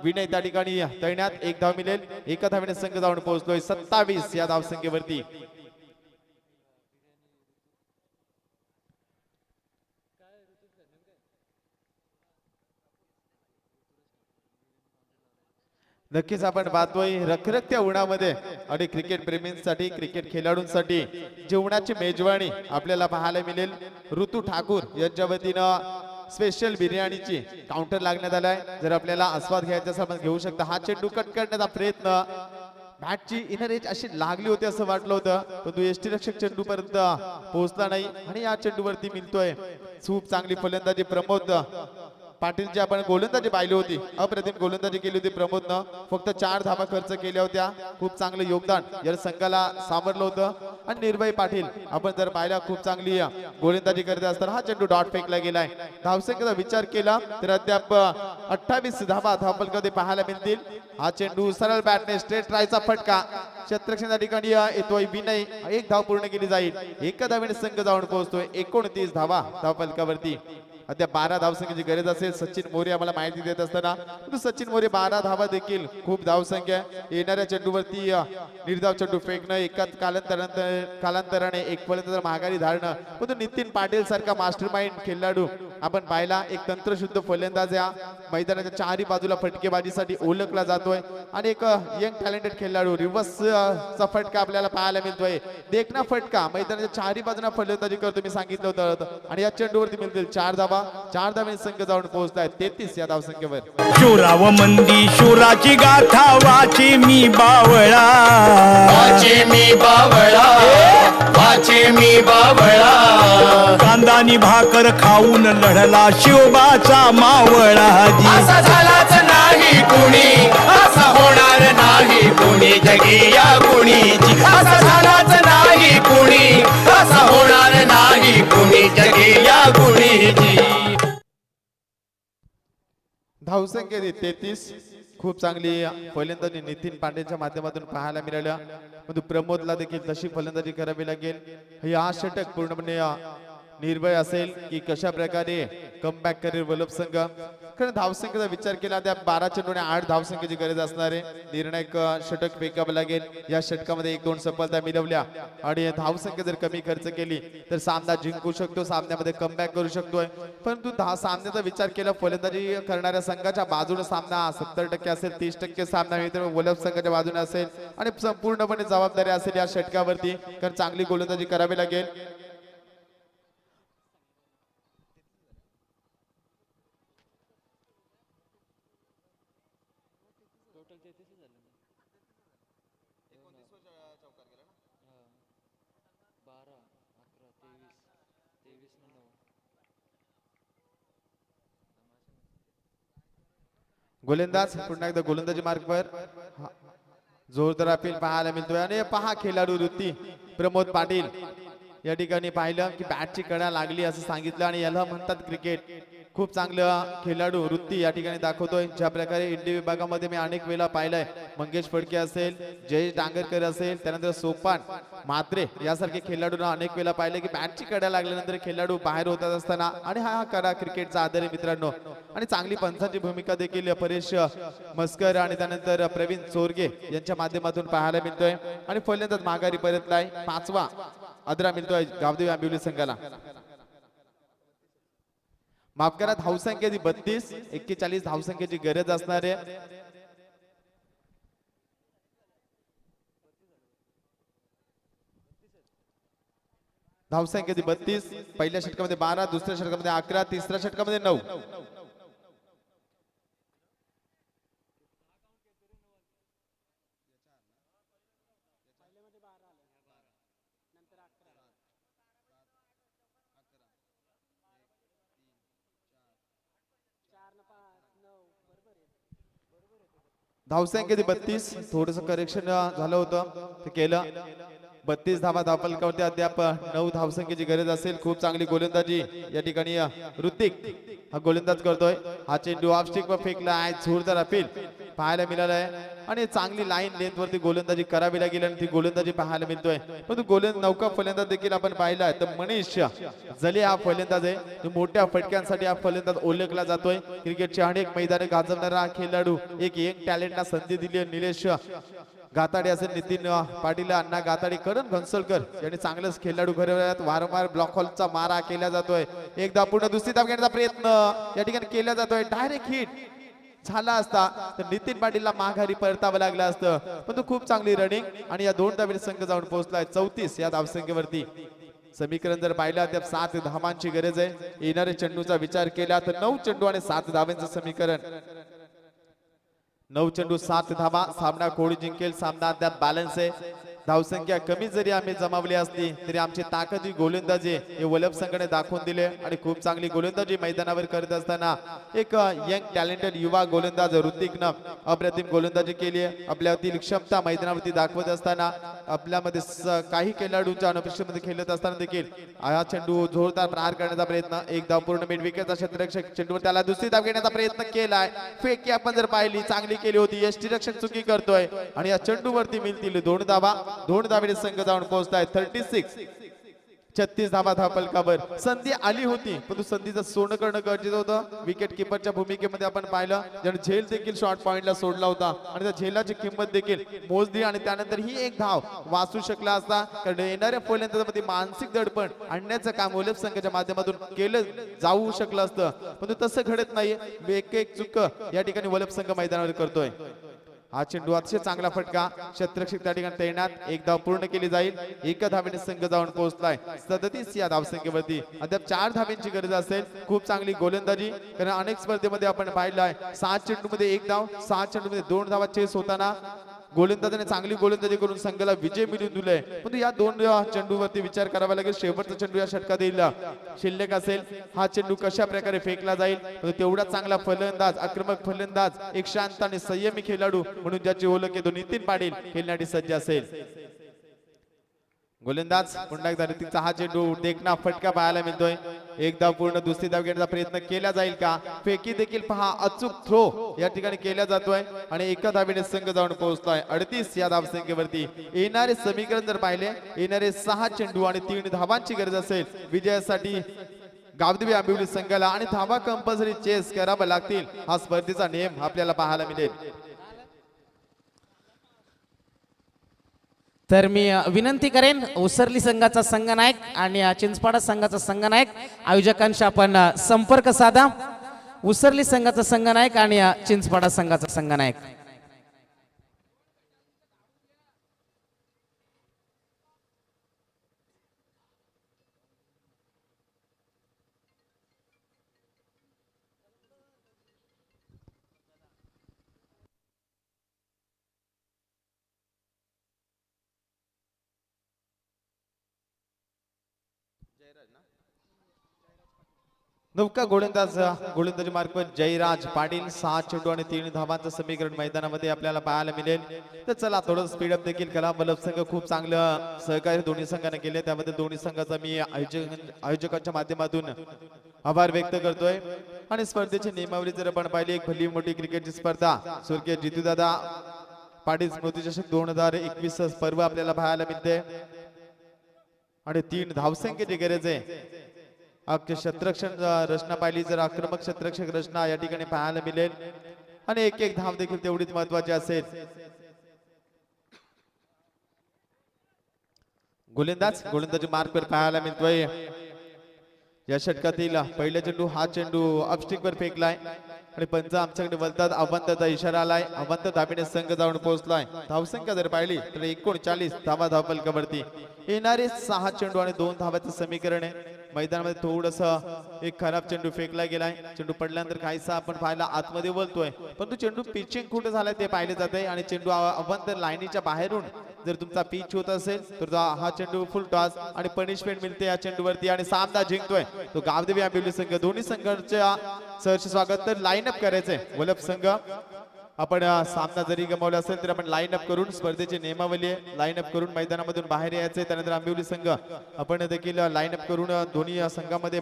विनय त्या ठिकाणी तळण्यात 1 धाव मिळेल. एका धावेने संघ जाऊन पोहोचलोय 27 या धावसंख्येवरती. नक्कीच आपण पाहतोय रखरखत्या उन्हामध्ये आणि क्रिकेट प्रेमींसाठी, क्रिकेट खेळाडूंसाठी जेवणाची मेजवानी आपल्याला पाहायला मिळेल. ऋतू ठाकूर यांच्या वतीनं स्पेशल बिर्याणीची काउंटर लागण्यात आलाय. जर आपल्याला आस्वाद घ्यायचा असेल आपण घेऊ शकता. हा चेंडू कट करण्याचा प्रयत्न, बॅटची इनर एज अशी लागली होती असं वाटलं होतं, परंतु यष्टी रक्षक चेंडू पर्यंत पोहोचला नाही आणि या चेंडूवरती मिळतोय. खूप चांगली फलंदाजी प्रमोद पाटीलची आपण गोलंदाजी पाहिली होती, अप्रतिम गोलंदाजी केली होती प्रमोदनं. फक्त 4 धावा खर्च केल्या होत्या. खूप चांगलं योगदान या संघाला सावरलं होतं. आणि निर्भय पाटील आपण जर पाहिला खूप चांगली गोलंदाजी करत असताना हा चेंडू डॉट फेकला गेलाय. धावसंख्येचा विचार केला तर अद्याप 28 धावा धावपलकामध्ये पाहायला मिळतील. हा चेंडू सरळ बॅटने स्ट्रेट रायचा फटका क्षेत्ररक्षणाच्या ठिकाणी येतोय विनय. 1 धाव पूर्ण केली जाईल. एका धावेने संघ जाऊन पोहोचतोय 29 धावा धावपलकावरती. अद्याप 12 धावसंख्येची गरज असेल. सचिन मोरे आम्हाला माहिती देत असताना सचिन मोरे 12 धावा देखील खूप धावसंख्या. येणाऱ्या चेंडूवरती निर्धाव चेंडू फेकणं, एकाच कालांतराने एक फलंदाज माघारी धारणं. परंतु नितीन पाटील सारखा मास्टरमाइंड खेळाडू आपण पाहिला, एक तंत्रशुद्ध फलंदाज या मैदानाच्या चारही बाजूला फटकेबाजीसाठी ओळखला जातोय आणि एक यंग टॅलेंटेड खेळाडू रिव्हर्सचा फटका आपल्याला पाहायला मिळतोय. देखना फटका मैदानाच्या चारही बाजूला फलंदाजी करतो मी सांगितलं होतं आणि या चेंडूवरती मिळतील 4 धावा. 4 धावे संघ जाऊन पोहोचताय 33 या धावसंख्येवर. शूराव मंदी शूराची गाथा वाचे मी बावळा, वाचे मी बावळा, वाचे मी बावळा. कांदानी भाकर खाऊन लढला शिवबाचा मावळा. असा झालाच नाही कुणी, असा होणार नाही कुणी जगी या कुणीची. असा झालाच नाही कुणी, असा होणार नाही कुणी जगी या कुणीची. धावसंख्या 33. खूप चांगली फलंदाजी नितीन पांडेच्या माध्यमातून पाहायला मिळाल्या, परंतु प्रमोदला देखील तशी फलंदाजी करावी लागेल. हा षटक पूर्णपणे निर्भय असेल की कशा प्रकारे कमबॅक करेल वल्लभ संघ. कारण धावसंख्येचा विचार केला त्या 12 चेंडूने 8 धावसंख्येची गरज असणार आहे. निर्णायक षटक फेकावं लागेल. या षटकामध्ये 1-2 सफलता मिळवल्या आणि धावसंख्या जर कमी खर्च केली तर सामना जिंकू शकतो, सामन्यामध्ये कमबॅक करू शकतोय. परंतु सामन्याचा विचार केला फलंदाजी करणाऱ्या संघाच्या बाजूने सामना 70% असेल, 30% सामना मिळतो वल्लभ संघाच्या बाजूने असेल आणि संपूर्णपणे जबाबदारी असेल या षटकावरती, कारण चांगली गोलंदाजी करावी लागेल. गोलंदाज पुन्हा एकदा गोलंदाजी मार्गवर जोरदार अपील पाहायला मिळतोय आणि पहा खेळाडू वृत्ती प्रमोद पाटील या ठिकाणी पाहिलं की बॅटची कडा लागली असं सांगितलं आणि याला म्हणतात क्रिकेट. खूप चांगलं खेळाडू वृत्ती या ठिकाणी दाखवतोय. ज्या प्रकारे इंडी विभागामध्ये मी अनेक वेळा पाहिलंय, मंगेश फडके असेल, जयेश डांगरकर असेल, त्यानंतर सोपान म्हात्रे यासारखे खेळाडूंना अनेक वेळा पाहिले की बॅटची कडा लागल्यानंतर खेळाडू बाहेर होतात असताना, आणि हा करा क्रिकेटचा आदर आहे मित्रांनो. आणि चांगली पंचांची भूमिका देखील परेश मस्कर आणि त्यानंतर प्रवीण चोरगे यांच्या माध्यमातून पाहायला मिळतोय. आणि फलंदाज माघारी परतलाय, 5वा आदरा मिळतोय गावदेवी आंबिवली संघाला. माफ करा, धावसंख्या 32, 41 धावसंख्येची गरज असणार आहे. धावसंख्या 32, पहिल्या षटकामध्ये 12, दुसऱ्या षटकामध्ये 11, तिसऱ्या षटकामध्ये 9. धावसंख्या 32, थोडस करेक्शन झालं होतं ते केलं. 32 धावा धावफलकावरती अद्याप 9 धावसंख्येची गरज असेल. खूप चांगली गोलंदाजी या ठिकाणी ऋतिक हा गोलंदाज करतोय. हा चेंडू ऑफ स्टिक वर फेकला आहे, जोरदार अपील पाहायला मिळालं आहे. आणि चांगली लाईन लेंथ वरती गोलंदाजी करावी लागेल आणि ती गोलंदाजी पाहायला मिळतोय. परंतु नौका फलंदाज देखील आपण पाहिला आहे, तर मनीष जले हा फलंदाज आहे. तो मोठ्या फटक्यांसाठी हा फलंदाज ओळखला जातोय. क्रिकेटचे अनेक मैदाने गाजवणारा खेळाडू, एक यंग टॅलेंटला संधी दिली आहे. निलेश गाताडे असेल, नितीन पाटील, अण्णा गाताडे, करण घनसोलकर यांनी चांगलंच खेळाडू घडवल्यात. वारंवार ब्लॉक हॉलचा मारा केला जातोय. एकदा पुन्हा दुसरी धाव घेण्याचा प्रयत्न या ठिकाणी केला जातोय. डायरेक्ट हिट झाला असता तर नितीन पाटीलला माघारी परतावं लागलं असतं. पण तो खूप चांगली रनिंग आणि या 2 धावेने संघ जाऊन पोहोचलाय 34 या धावसंख्येवरती. समीकरण जर पाहिलं तर 7 धावांची गरज आहे. येणाऱ्या चेंडूचा विचार केला तर 9 चेंडू आणि 7 धावांचं समीकरण. 9 चेंडू 7 धावा, सामना कोणी जिंकेल. सामना अद्याप बॅलन्स आहे. धावसंख्या कमी जरी आम्ही जमावली असली तरी आमची ताकद ही गोलंदाजी हे वलभ संघाने दाखवून दिले. आणि खूप चांगली गोलंदाजी मैदानावर करत असताना एक यंग टॅलेंटेड युवा गोलंदाज ऋतिकनं अप्रतिम गोलंदाजी केली आहे. आपल्यातील क्षमता मैदानावरती दाखवत असताना आपल्यामध्ये काही खेळाडूंच्या अनुपस्थितीमध्ये खेळत असताना देखील हा चेंडू जोरदार प्रहार करण्याचा प्रयत्न. एक धाव पूर्ण मिड विकेटचा क्षेत्ररक्षक चेंडूवर त्याला दुसरी धाव घेण्याचा प्रयत्न केलाय. फेकी आपण जर पाहिली चांगली केली होती. यष्टीरक्षक चुकी करतोय आणि या चेंडूवरती मिळतील 2 धावा. 2 धावेने संघ जाऊन पोहोचताय 36. 36 धावा धावफलकावर. संधी आली होती परंतु संधीचं सोनं करणं गरजेचं होतं. विकेट किपरच्या भूमिकेमध्ये आपण पाहिलं, ज्याने झेल देखील शॉर्ट पॉइंटला सोडला होता आणि त्या झेलाची किंमत देखील मोजली आणि त्यानंतर ही एक धाव वाचू शकला असता. कारण येणाऱ्या फलंदाजामध्ये मानसिक दडपण आणण्याचं काम वलभ संघाच्या माध्यमातून केलं जाऊ शकलं असतं, परंतु तसं घडत नाही. एक चुक या ठिकाणी वलभ संघ मैदानावर करतोय. हा चेंडू अतिशय चांगला फटका, क्षेत्ररक्षक त्या ठिकाणी तैनात. एक धाव पूर्ण केली जाईल. 1 धावेने संघ जाऊन पोहोचलाय 37 या धावसंख्येवरती. अद्याप 4 धावेंची गरज असेल. खूप चांगली गोलंदाजी, कारण अनेक स्पर्धेमध्ये आपण पाहिलंय 7 चेंडूमध्ये 1 धाव, 7 चेंडूमध्ये 2 धावा चेस होताना गोलंदाजाने चांगली गोलंदाजी करून संघाला विजय मिळवून दिलाय. पण या 2 चेंडूवरती विचार करावा लागेल. शेवटचा चेंडू या षटकात येईल शिल्लक असेल. हा चेंडू कशा प्रकारे फेकला जाईल. तेवढा चांगला फलंदाज, आक्रमक फलंदाज, एक शांत आणि संयमी खेळाडू म्हणून ज्याची ओळख आहे तो नितीन पाटील खेळण्यासाठी सज्ज असेल. गोलंदाज पुन्हा एकदा ऋतिकचा हा चेंडू देखना फटका पाहायला मिळतोय. एक धाव पूर्ण, दुसरी धाव घेण्याचा प्रयत्न केला जाईल का. फेकी देखील पहा, अचूक थ्रो या ठिकाणी केला जातोय आणि 1 धावेने संघ जाऊन पोहोचतोय 38 या धावसंख्येवरती. येणारे समीकरण जर पाहिले, येणारे 6 चेंडू आणि 3 धावांची गरज असेल विजयासाठी गावदेवी आंबिवली संघाला. आणि धावा कंपल्सरी चेस करावा लागतील. हा स्पर्धेचा नियम आपल्याला पाहायला मिळेल. तर मी विनंती करेन उसरली संघाचा संघनायक आणि चिंचपाडा संघाचा संघनायक आयोजकांशी आपण संपर्क साधा. उसरली संघाचा संघनायक आणि चिंचपाडा संघाचा संघनायक. नौका गोलंदाजी मार्फत जयराज पाटील 6 चेंडू आणि 3 धावांचं समीकरण मैदानामध्ये आपल्याला पाहायला मिळेल. तर चला थोडं स्पीडअप देखील करा. वलभ संघ खूप चांगलं सहकार्य दोन्ही संघाने केले, त्यामध्ये दोन्ही संघाचा मी आयोजकांच्या माध्यमातून आभार व्यक्त करतोय. आणि स्पर्धेची नियमावली जर आपण पाहिली, एक भली मोठी क्रिकेटची स्पर्धा स्वर्गीय जितूदादा पाटील स्मृती चषक 2021 पर्व आपल्याला पाहायला मिळते. आणि 3 धावसंख्येची गरज आहे. शतरक्षण रचना पाहिली जर आक्रमक शतरक्षक रचना या ठिकाणी पाहायला मिळेल. आणि एक धाव देखील तेवढीच महत्वाची असेल. गोलंदाजी मार्कवर पाहायला मिळतोय. या षटकातील पहिला चेंडू हा चेंडू अपस्टिक वर फेकलाय आणि पंच आमच्याकडे बोलतात अवंतचा इशारा आलाय. अवंत धाबीने संघ जाऊन पोहोचलाय. धावसंख्या जर पाहिली तर 39 धावा धावफलकावरती. येणारे 6 चेंडू आणि 2 धावाचं समीकरण आहे. मैदानामध्ये थोडस एक खराब चेंडू फेकला गेलाय. चेंडू पडल्यानंतर काहीसा आपण पाहायला आतमध्ये बोलतोय, परंतु चेंडू पिचिंग कुठे झालाय ते पाहिले जाते. आणि चेंडू अवंत लाईनीच्या बाहेरून जर तुमचा पिच होत असेल तर हा चेंडू फुल टॉस आणि पनिशमेंट मिळते या चेंडूवरती. आणि सामना जिंकतोय तो गावदेवी आंबिवली संघ. दोन्ही संघांच्या सहर्ष स्वागत. तर लाईन अप करायचंय वल्लभ संघ. आपण सामना जरी गमावला असेल तर आपण लाईन अप करून स्पर्धेची नियमावली आहे लाईन अप करून मैदानामधून बाहेर यायचे. त्यानंतर आंबिवली संघ आपण देखील लाईन अप करून दोन्ही संघामध्ये